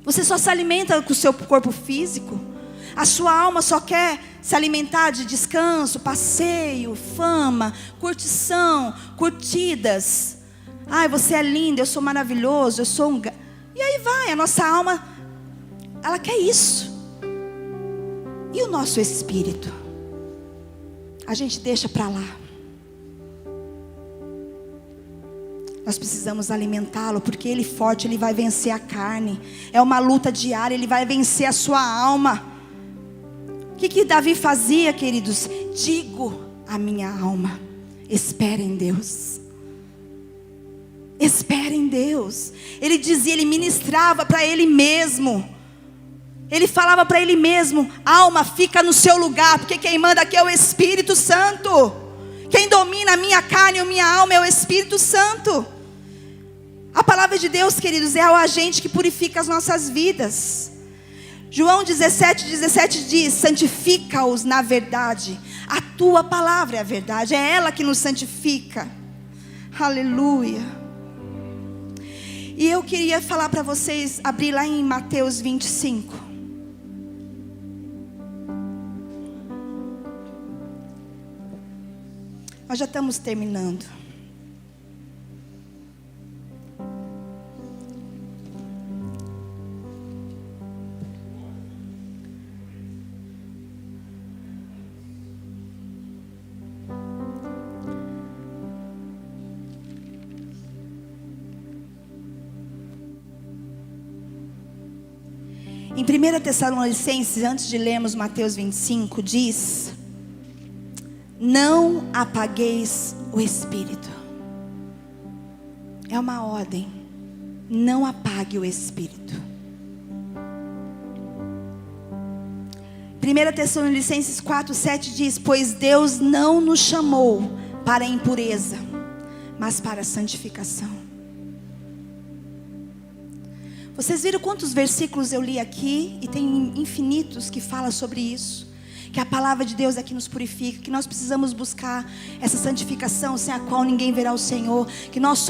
Você só se alimenta com o seu corpo físico? A sua alma só quer se alimentar de descanso, passeio, fama, curtição, curtidas. Ai, você é lindo, eu sou maravilhoso, eu sou um... E aí vai, a nossa alma, ela quer isso. E o nosso espírito? A gente deixa para lá. Nós precisamos alimentá-lo, porque ele forte, ele vai vencer a carne. É uma luta diária, ele vai vencer a sua alma. O que Davi fazia, queridos? Digo a minha alma, espera em Deus. Espera em Deus. Ele dizia, ele ministrava para ele mesmo. Ele falava para ele mesmo: alma, fica no seu lugar, porque quem manda aqui é o Espírito Santo. Quem domina a minha carne e a minha alma é o Espírito Santo. A palavra de Deus, queridos, é o agente que purifica as nossas vidas. João 17:17 diz: santifica-os na verdade. A tua palavra é a verdade, é ela que nos santifica. Aleluia. E eu queria falar para vocês, abrir lá em Mateus 25. Nós já estamos terminando. Em 1 Tessalonicenses, antes de lermos Mateus 25, diz: não apagueis o Espírito. É uma ordem. Não apague o Espírito. 1 Tessalonicenses 4:7 diz: pois Deus não nos chamou para a impureza, mas para a santificação. Vocês viram quantos versículos eu li aqui? E tem infinitos que falam sobre isso. Que a palavra de Deus é que nos purifica, que nós precisamos buscar essa santificação sem a qual ninguém verá o Senhor, que nós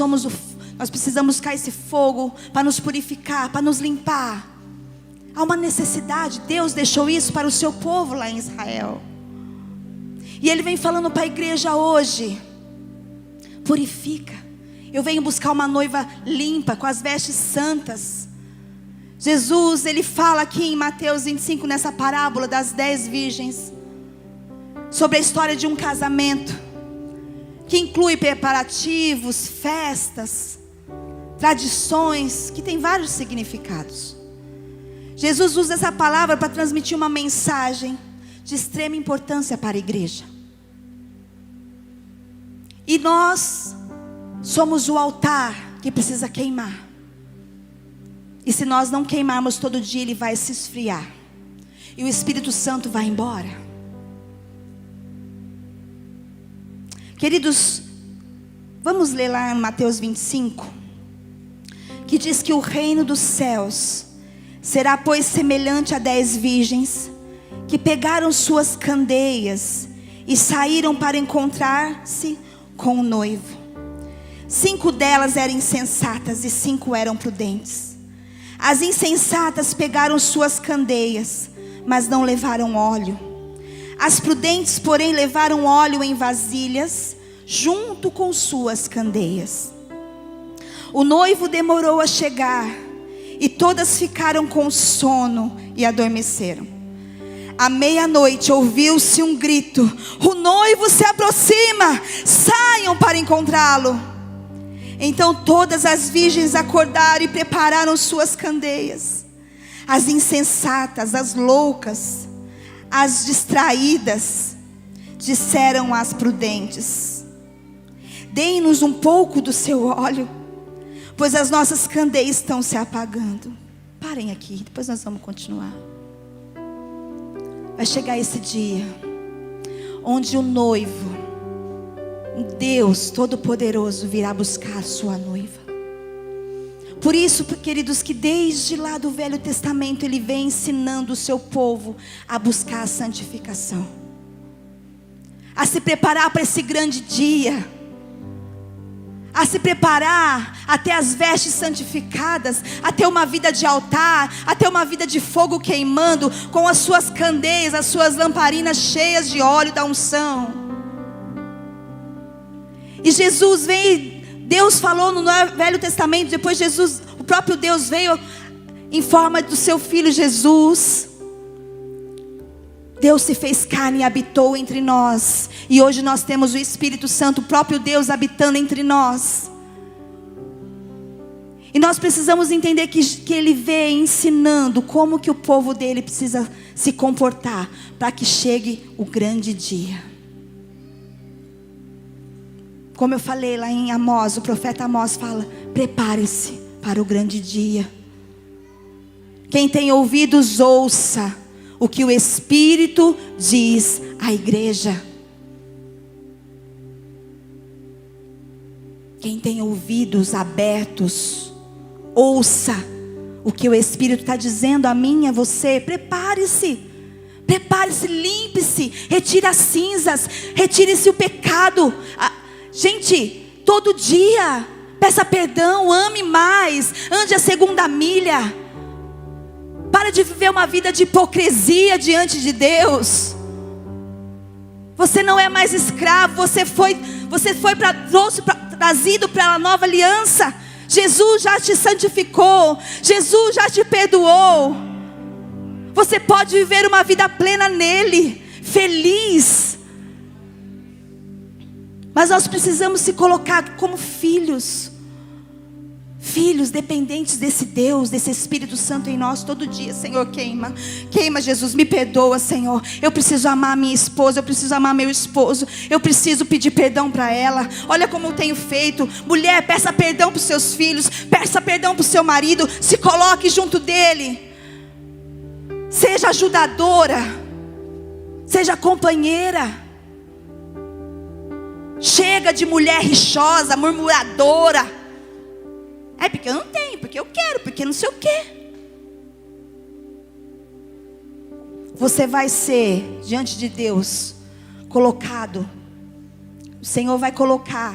precisamos buscar esse fogo para nos purificar, para nos limpar. Há uma necessidade, Deus deixou isso para o seu povo lá em Israel. E Ele vem falando para a igreja hoje: purifica. Eu venho buscar uma noiva limpa, com as vestes santas. Jesus, Ele fala aqui em Mateus 25, nessa parábola das 10 virgens, sobre a história de um casamento, que inclui preparativos, festas, tradições, que tem vários significados. Jesus usa essa palavra para transmitir uma mensagem de extrema importância para a igreja. E nós somos o altar que precisa queimar. E se nós não queimarmos todo dia, ele vai se esfriar. E o Espírito Santo vai embora. Queridos, vamos ler lá em Mateus 25. Que diz que o reino dos céus será, pois, semelhante a 10 virgens que pegaram suas candeias e saíram para encontrar-se com o noivo. 5 delas eram insensatas e 5 eram prudentes. As insensatas pegaram suas candeias, mas não levaram óleo. As prudentes, porém, levaram óleo em vasilhas, junto com suas candeias. O noivo demorou a chegar, e todas ficaram com sono e adormeceram. À meia-noite ouviu-se um grito: o noivo se aproxima, saiam para encontrá-lo. Então todas as virgens acordaram e prepararam suas candeias. As insensatas, as loucas, as distraídas, disseram às prudentes: deem-nos um pouco do seu óleo, pois as nossas candeias estão se apagando. Parem aqui, depois nós vamos continuar. Vai chegar esse dia onde o noivo, Deus Todo-Poderoso, virá buscar a sua noiva. Por isso, queridos, que desde lá do Velho Testamento Ele vem ensinando o seu povo a buscar a santificação, a se preparar para esse grande dia, a se preparar a ter as vestes santificadas, a ter uma vida de altar, a ter uma vida de fogo queimando, com as suas candeias, as suas lamparinas cheias de óleo da unção. E Jesus veio, Deus falou no Velho Testamento, depois Jesus, o próprio Deus veio em forma do seu Filho Jesus, Deus se fez carne e habitou entre nós. E hoje nós temos o Espírito Santo, o próprio Deus habitando entre nós. E nós precisamos entender que Ele vem ensinando como que o povo dele precisa se comportar para que chegue o grande dia. Como eu falei lá em Amós, o profeta Amós fala: prepare-se para o grande dia. Quem tem ouvidos, ouça o que o Espírito diz à igreja. Quem tem ouvidos abertos, ouça o que o Espírito está dizendo a mim e a você. Prepare-se, prepare-se, limpe-se, retire as cinzas, retire-se o pecado. Gente, todo dia, peça perdão, ame mais, ande a segunda milha. Para de viver uma vida de hipocrisia diante de Deus. Você não é mais escravo, você foi trazido para a nova aliança. Jesus já te santificou, Jesus já te perdoou. Você pode viver uma vida plena nele, feliz. Mas nós precisamos se colocar como filhos. Filhos dependentes desse Deus, desse Espírito Santo em nós todo dia. Senhor, queima, Jesus, me perdoa, Senhor. Eu preciso amar minha esposa, eu preciso amar meu esposo, eu preciso pedir perdão para ela. Olha como eu tenho feito. Mulher, peça perdão para os seus filhos, peça perdão para o seu marido, se coloque junto dele. Seja ajudadora, seja companheira. Chega de mulher rixosa, murmuradora. É porque eu não tenho, porque eu quero, porque não sei o quê. Você vai ser, diante de Deus, colocado. O Senhor vai colocar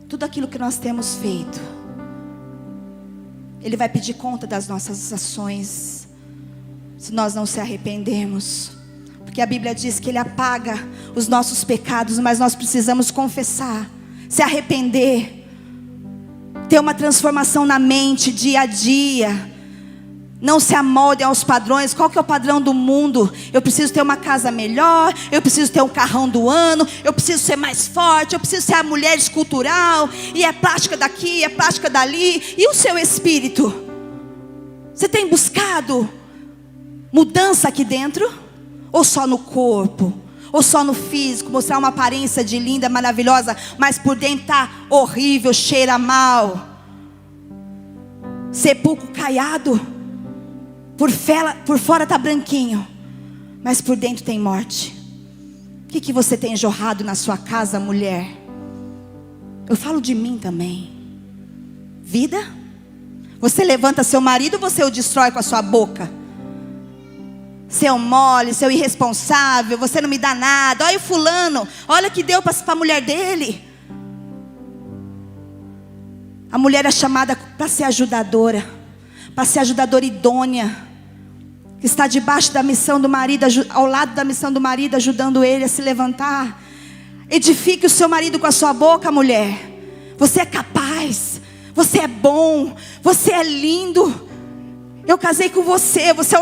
tudo aquilo que nós temos feito. Ele vai pedir conta das nossas ações, se nós não se arrependermos. Porque a Bíblia diz que Ele apaga os nossos pecados, mas nós precisamos confessar, se arrepender, ter uma transformação na mente dia a dia. Não se amoldem aos padrões. Qual que é o padrão do mundo? Eu preciso ter uma casa melhor, eu preciso ter um carrão do ano, eu preciso ser mais forte, eu preciso ser a mulher escultural, e é plástica daqui, é plástica dali. E o seu espírito? Você tem buscado mudança aqui dentro? Ou só no corpo? Ou só no físico, mostrar uma aparência de linda, maravilhosa, mas por dentro está horrível, cheira mal. Sepulcro caiado, por fora está branquinho, mas por dentro tem morte. O que você tem jorrado na sua casa, mulher? Eu falo de mim também. Vida? Você levanta seu marido ou você o destrói com a sua boca? Seu mole, seu irresponsável, você não me dá nada. Olha o fulano, olha o que deu para a mulher dele. A mulher é chamada para ser ajudadora, para ser ajudadora idônea, que está debaixo da missão do marido, ao lado da missão do marido, ajudando ele a se levantar. Edifique o seu marido com a sua boca, mulher. Você é capaz, você é bom, você é lindo. Eu casei com você, você é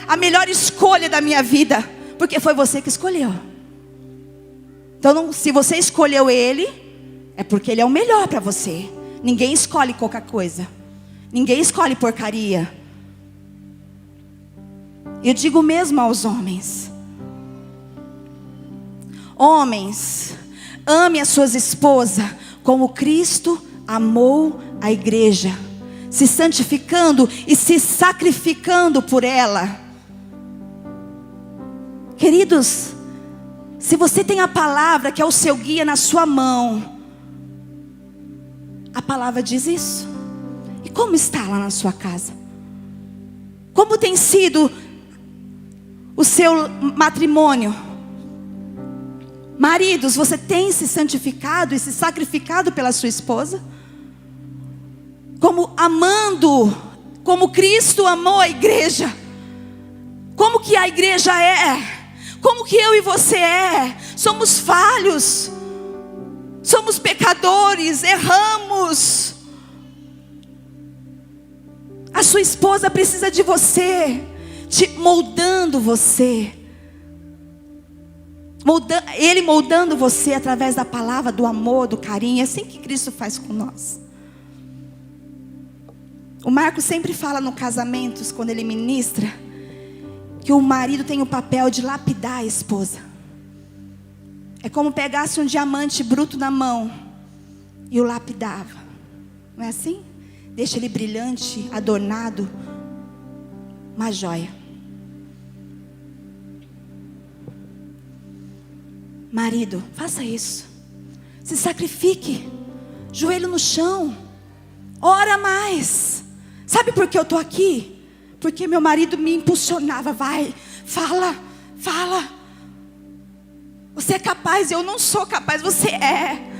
a melhor escolha da minha vida, porque foi você que escolheu. Então, se você escolheu ele, é porque ele é o melhor para você. Ninguém escolhe qualquer coisa, ninguém escolhe porcaria. Eu digo mesmo aos homens: homens, ame as suas esposas como Cristo amou a igreja, se santificando e se sacrificando por ela. Queridos, se você tem a palavra que é o seu guia na sua mão, a palavra diz isso. E como está lá na sua casa? Como tem sido o seu matrimônio? Maridos, você tem se santificado e se sacrificado pela sua esposa? Como amando, como Cristo amou a igreja. Como que a igreja é? Como que eu e você é? Somos falhos, somos pecadores, erramos. A sua esposa precisa de você, te moldando você, Ele moldando você através da palavra, do amor, do carinho. É assim que Cristo faz com nós. O Marcos sempre fala no casamentos, quando ele ministra, que o marido tem o papel de lapidar a esposa. É como pegasse um diamante bruto na mão e o lapidava. Não é assim? Deixa ele brilhante, adornado, uma joia. Marido, faça isso. Se sacrifique. Joelho no chão. Ora mais. Sabe por que eu estou aqui? Porque meu marido me impulsionava. Vai, fala, fala. Você é capaz, eu não sou capaz, você é.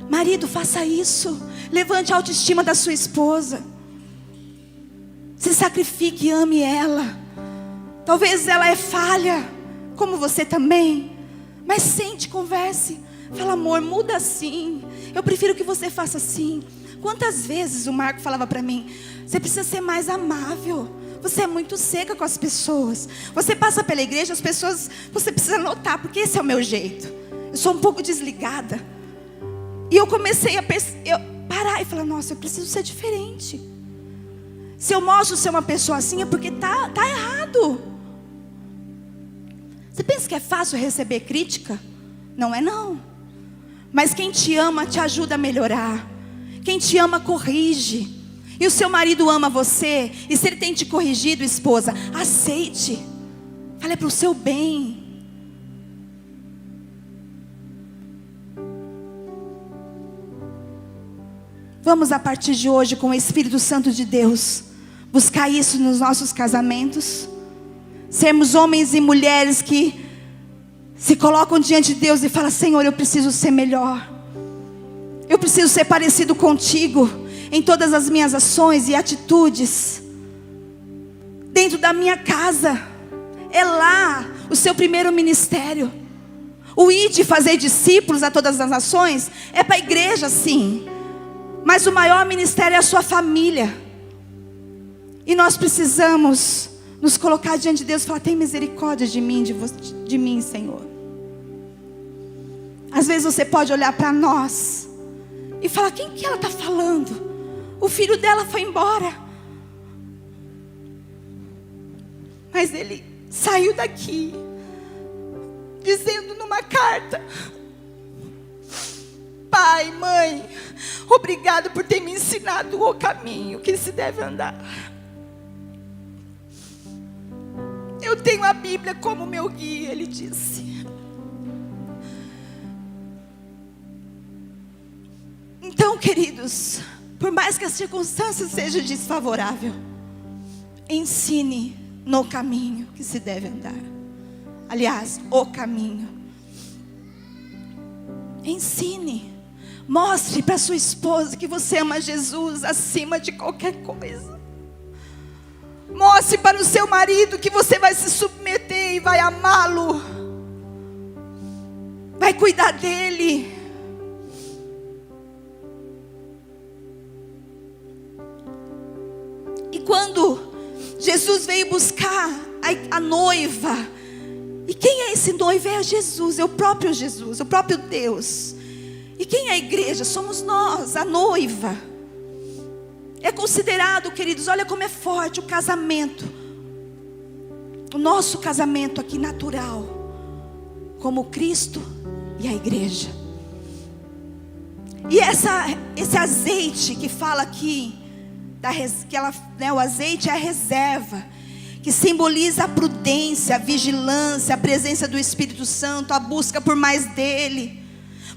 Marido, faça isso. Levante a autoestima da sua esposa. Se sacrifique e ame ela. Talvez ela é falha, como você também. Mas sente, converse. Fala, amor, muda assim. Eu prefiro que você faça assim. Quantas vezes o Marco falava para mim: você precisa ser mais amável. Você é muito seca com as pessoas. Você passa pela igreja, as pessoas, você precisa notar, porque esse é o meu jeito. Eu sou um pouco desligada. E eu comecei a parar e falar: nossa, eu preciso ser diferente. Se eu mostro ser uma pessoa assim, é porque tá errado. Você pensa que é fácil receber crítica? Não é não. Mas quem te ama te ajuda a melhorar. Quem te ama corrige. E o seu marido ama você. E se ele tem te corrigido, esposa, aceite. Fale para o seu bem. Vamos a partir de hoje, com o Espírito Santo de Deus, buscar isso nos nossos casamentos. Sermos homens e mulheres que se colocam diante de Deus e falam: Senhor, eu preciso ser melhor. Eu preciso ser parecido contigo em todas as minhas ações e atitudes. Dentro da minha casa, é lá o seu primeiro ministério. O ide fazer discípulos a todas as nações é para a igreja, sim. Mas o maior ministério é a sua família. E nós precisamos nos colocar diante de Deus e falar: tem misericórdia de mim, Senhor. Às vezes você pode olhar para nós e falar: quem que ela está falando? O filho dela foi embora. Mas ele saiu daqui dizendo numa carta: pai, mãe, obrigado por ter me ensinado o caminho que se deve andar. Eu tenho a Bíblia como meu guia, ele disse. Então, queridos, por mais que a circunstância seja desfavorável, ensine no caminho que se deve andar. Aliás, o caminho. Ensine. Mostre para sua esposa que você ama Jesus acima de qualquer coisa. Mostre para o seu marido que você vai se submeter e vai amá-lo. Vai cuidar dele. E quando Jesus veio buscar a noiva, e quem é esse noivo? É Jesus, é o próprio Jesus, o próprio Deus. E quem é a igreja? Somos nós, a noiva. É considerado, queridos, olha como é forte o casamento. O nosso casamento aqui natural, como Cristo e a igreja. E esse azeite que fala aqui, o azeite é a reserva, que simboliza a prudência, a vigilância, a presença do Espírito Santo, a busca por mais dele.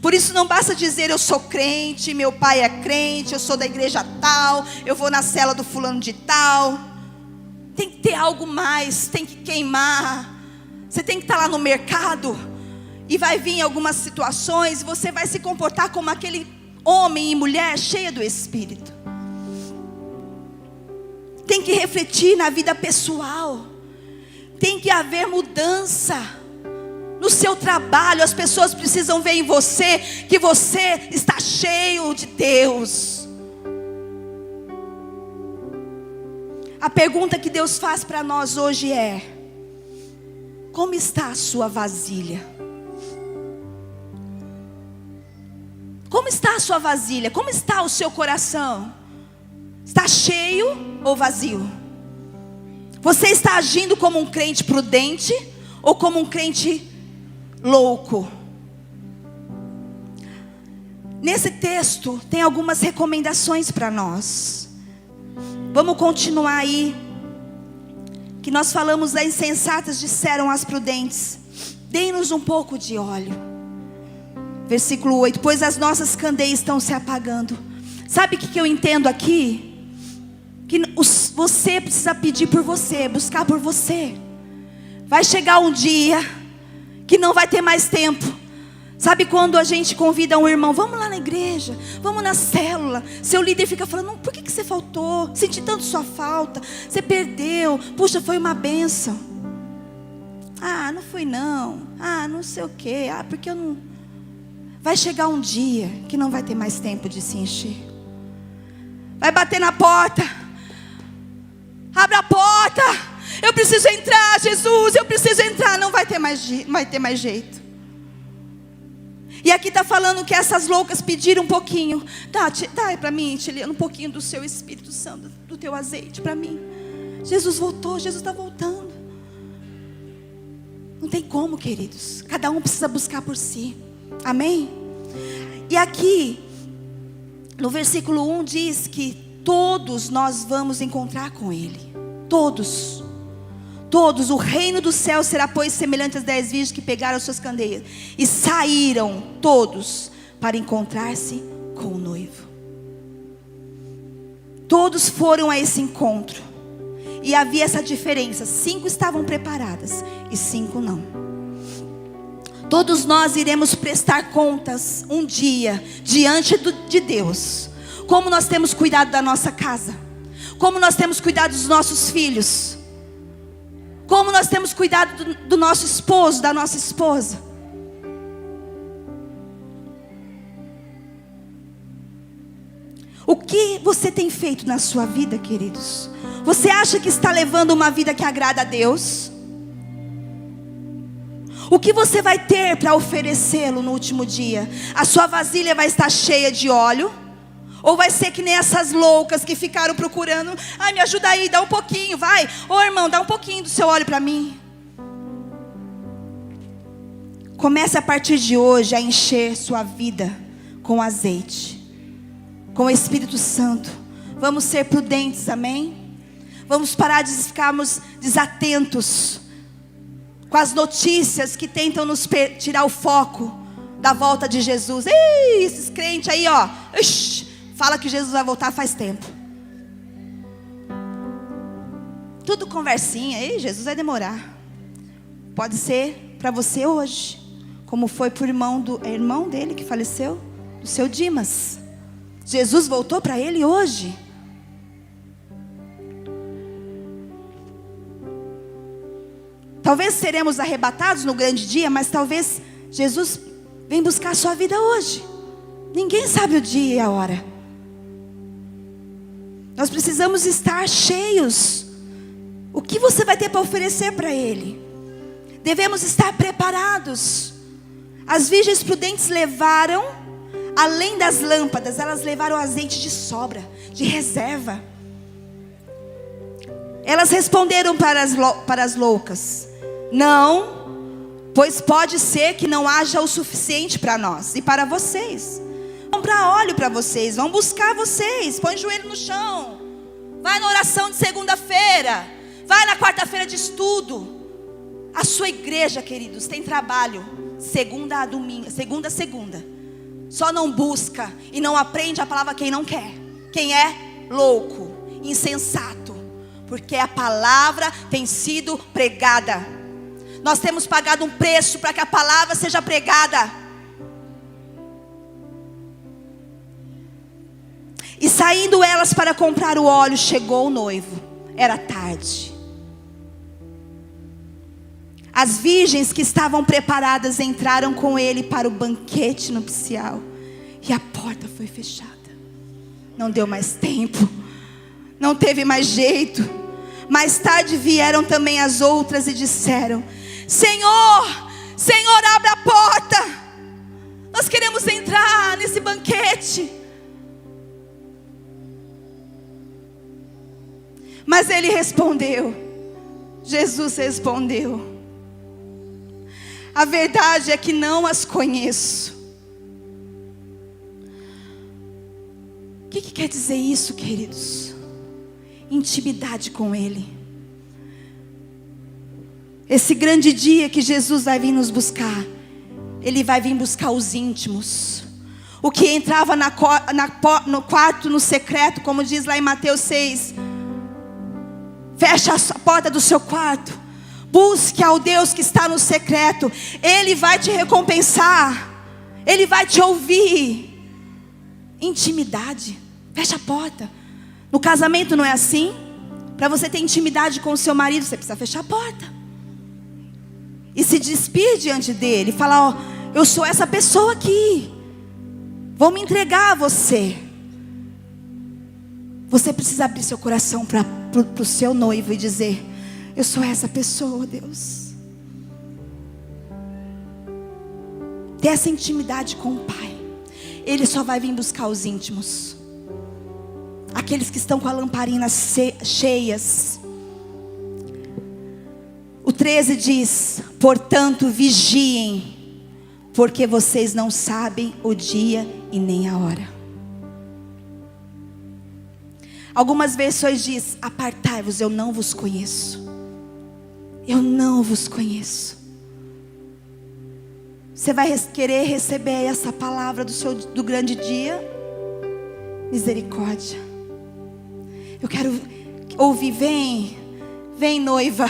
Por isso não basta dizer: eu sou crente, meu pai é crente, eu sou da igreja tal, eu vou na cela do fulano de tal. Tem que ter algo mais, tem que queimar. Você tem que estar lá no mercado, e vai vir algumas situações, e você vai se comportar como aquele homem e mulher cheia do Espírito. Tem que refletir na vida pessoal. Tem que haver mudança. No seu trabalho, as pessoas precisam ver em você que você está cheio de Deus. A pergunta que Deus faz para nós hoje é: como está a sua vasilha? Como está a sua vasilha? Como está o seu coração? Está cheio ou vazio? Você está agindo como um crente prudente ou como um crente louco? Nesse texto tem algumas recomendações para nós. Vamos continuar aí. Que nós falamos: as insensatas disseram às prudentes: dê-nos um pouco de óleo. Versículo 8: pois as nossas candeias estão se apagando. Sabe o que eu entendo aqui? Que você precisa pedir por você, buscar por você. Vai chegar um dia que não vai ter mais tempo. Sabe quando a gente convida um irmão: vamos lá na igreja, vamos na célula. Seu líder fica falando: por que você faltou? Senti tanto sua falta, você perdeu. Puxa, foi uma bênção. Ah, não foi não. Ah, não sei o quê. Ah, porque eu não... Vai chegar um dia que não vai ter mais tempo de se encher. Vai bater na porta: abre a porta, eu preciso entrar, Jesus, eu preciso entrar. Não vai ter mais jeito. E aqui está falando que essas loucas pediram um pouquinho. Dá para mim, Tiliana, um pouquinho do seu Espírito Santo, do teu azeite para mim. Jesus voltou, Jesus está voltando. Não tem como, queridos. Cada um precisa buscar por si. Amém? E aqui, no versículo 1 diz que todos nós vamos encontrar com Ele. Todos. Todos, o reino do céu será, pois, semelhante às 10 virgens que pegaram as suas candeias e saíram todos para encontrar-se com o noivo. Todos foram a esse encontro. E havia essa diferença: 5 estavam preparadas e 5 não. Todos nós iremos prestar contas um dia diante de Deus. Como nós temos cuidado da nossa casa, como nós temos cuidado dos nossos filhos, como nós temos cuidado do nosso esposo, da nossa esposa. O que você tem feito na sua vida, queridos? Você acha que está levando uma vida que agrada a Deus? O que você vai ter para oferecê-lo no último dia? A sua vasilha vai estar cheia de óleo? Ou vai ser que nem essas loucas que ficaram procurando: ai, me ajuda aí, dá um pouquinho, vai. Ô irmão, dá um pouquinho do seu óleo para mim. Comece a partir de hoje a encher sua vida com azeite, com o Espírito Santo. Vamos ser prudentes, amém? Vamos parar de ficarmos desatentos com as notícias que tentam nos tirar o foco da volta de Jesus. Ei, esses crentes aí, ó, fala que Jesus vai voltar faz tempo. Tudo conversinha. Ei, Jesus vai demorar. Pode ser para você hoje, como foi para o irmão dele que faleceu, do seu Dimas. Jesus voltou para ele hoje. Talvez seremos arrebatados no grande dia, mas talvez Jesus venha buscar a sua vida hoje. Ninguém sabe o dia e a hora. Nós precisamos estar cheios. O que você vai ter para oferecer para Ele? Devemos estar preparados. As virgens prudentes levaram, além das lâmpadas, elas levaram azeite de sobra, de reserva. Elas responderam para as loucas: não, pois pode ser que não haja o suficiente para nós e para vocês. Comprar óleo para vocês, vão buscar vocês. Põe o joelho no chão, vai na oração de segunda-feira, vai na quarta-feira de estudo. A sua igreja, queridos, tem trabalho segunda a domingo, segunda a segunda. Só não busca e não aprende a palavra quem não quer, quem é louco, insensato, porque a palavra tem sido pregada. Nós temos pagado um preço para que a palavra seja pregada. E saindo elas para comprar o óleo, chegou o noivo. Era tarde. As virgens que estavam preparadas entraram com ele para o banquete nupcial. E a porta foi fechada. Não deu mais tempo. Não teve mais jeito. Mais tarde vieram também as outras e disseram: Senhor, Senhor, abre a porta, nós queremos entrar nesse banquete. Mas ele respondeu, Jesus respondeu: a verdade é que não as conheço. O que quer dizer isso, queridos? Intimidade com Ele. Esse grande dia que Jesus vai vir nos buscar, Ele vai vir buscar os íntimos. O que entrava no quarto, no secreto, como diz lá em Mateus 6. Fecha a porta do seu quarto. Busque ao Deus que está no secreto. Ele vai te recompensar. Ele vai te ouvir. Intimidade. Fecha a porta. No casamento não é assim? Para você ter intimidade com o seu marido, você precisa fechar a porta. E se despir diante dele. Falar, ó, eu sou essa pessoa aqui. Vou me entregar a você. Você precisa abrir seu coração para o seu noivo e dizer: eu sou essa pessoa, Deus. Ter essa intimidade com o Pai. Ele só vai vir buscar os íntimos. Aqueles que estão com a lamparina cheias. O 13 diz: portanto vigiem, porque vocês não sabem o dia e nem a hora. Algumas versões diz: apartai-vos, eu não vos conheço. Eu não vos conheço. Você vai querer receber essa palavra do grande dia? Misericórdia. Eu quero ouvir: vem noiva,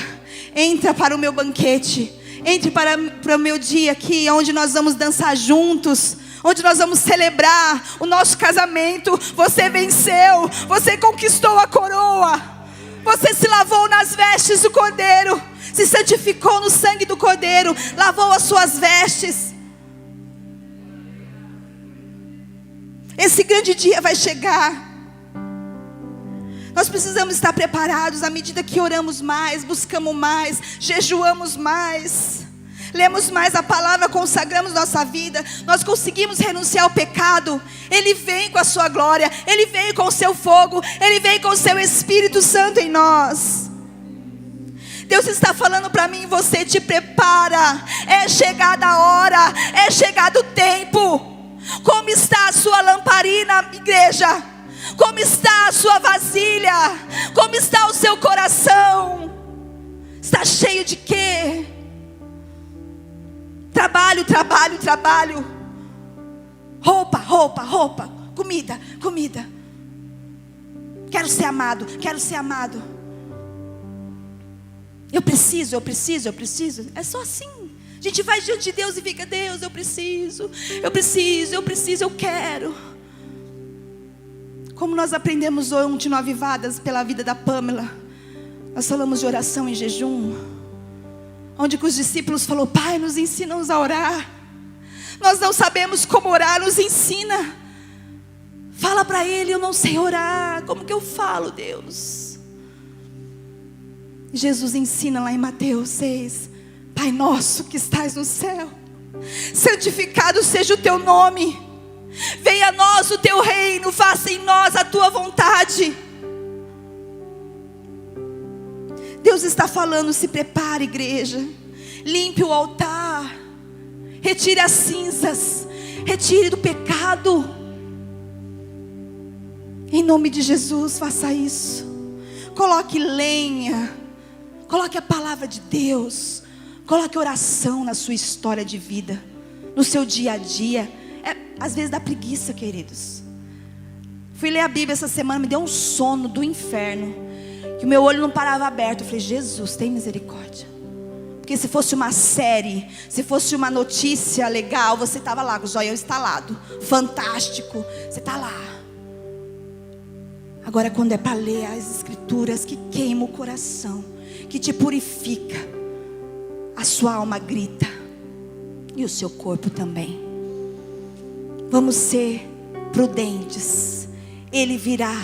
entra para o meu banquete, entre para o meu dia aqui, onde nós vamos dançar juntos, onde nós vamos celebrar o nosso casamento. Você venceu, você conquistou a coroa, você se lavou nas vestes do Cordeiro, se santificou no sangue do Cordeiro, lavou as suas vestes. Esse grande dia vai chegar. Nós precisamos estar preparados à medida que oramos mais, buscamos mais, jejuamos mais, lemos mais a palavra, consagramos nossa vida. Nós conseguimos renunciar ao pecado. Ele vem com a sua glória, Ele vem com o seu fogo, Ele vem com o seu Espírito Santo em nós. Deus está falando para mim e você: te prepara, é chegada a hora, é chegado o tempo. Como está a sua lamparina, igreja? Como está a sua vasilha? Como está o seu coração? Está cheio de quê? Trabalho, trabalho, trabalho. Roupa, roupa, roupa. Comida, comida. Quero ser amado, quero ser amado. Eu preciso, eu preciso, eu preciso. É só assim. A gente vai diante de Deus e fica: Deus, eu preciso, eu preciso, eu preciso, eu quero. Como nós aprendemos ontem no Avivadas pela vida da Pamela, nós falamos de oração e jejum, onde que os discípulos falaram: Pai, nos ensina-nos a orar. Nós não sabemos como orar, nos ensina. Fala para Ele: eu não sei orar, como que eu falo, Deus? Jesus ensina lá em Mateus 6: Pai nosso que estás no céu, santificado seja o teu nome. Venha a nós o teu reino, faça em nós a tua vontade. Deus está falando: se prepare, igreja. Limpe o altar. Retire as cinzas. Retire do pecado. Em nome de Jesus, faça isso. Coloque lenha. Coloque a palavra de Deus. Coloque oração na sua história de vida, no seu dia a dia. Às vezes dá preguiça, queridos. Fui ler a Bíblia essa semana, me deu um sono do inferno, que o meu olho não parava aberto. Eu falei: Jesus, tem misericórdia. Porque se fosse uma série, se fosse uma notícia legal, você estava lá com o zoião estalado, fantástico, você está lá. Agora quando é para ler as escrituras que queima o coração, que te purifica, a sua alma grita, e o seu corpo também. Vamos ser prudentes. Ele virá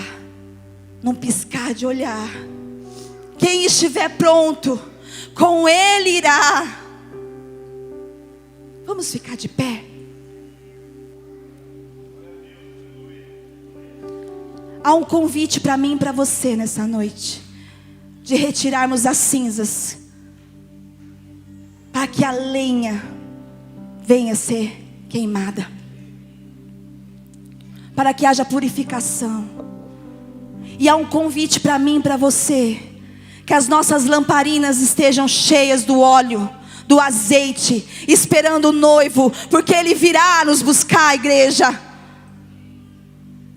num piscar de olhar. Quem estiver pronto, com Ele irá. Vamos ficar de pé. Há um convite para mim e para você nessa noite, de retirarmos as cinzas, para que a lenha venha a ser queimada, para que haja purificação. E há um convite para mim e para você, que as nossas lamparinas estejam cheias do óleo, do azeite, esperando o noivo, porque Ele virá nos buscar, igreja.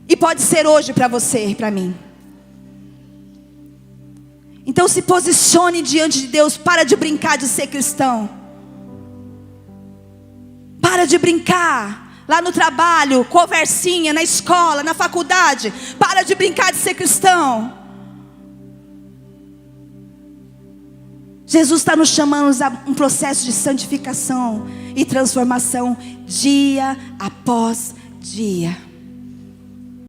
E pode ser hoje para você e para mim. Então se posicione diante de Deus. Para de brincar de ser cristão. Para de brincar lá no trabalho, conversinha, na escola, na faculdade. Para de brincar de ser cristão. Jesus está nos chamando a um processo de santificação e transformação dia após dia.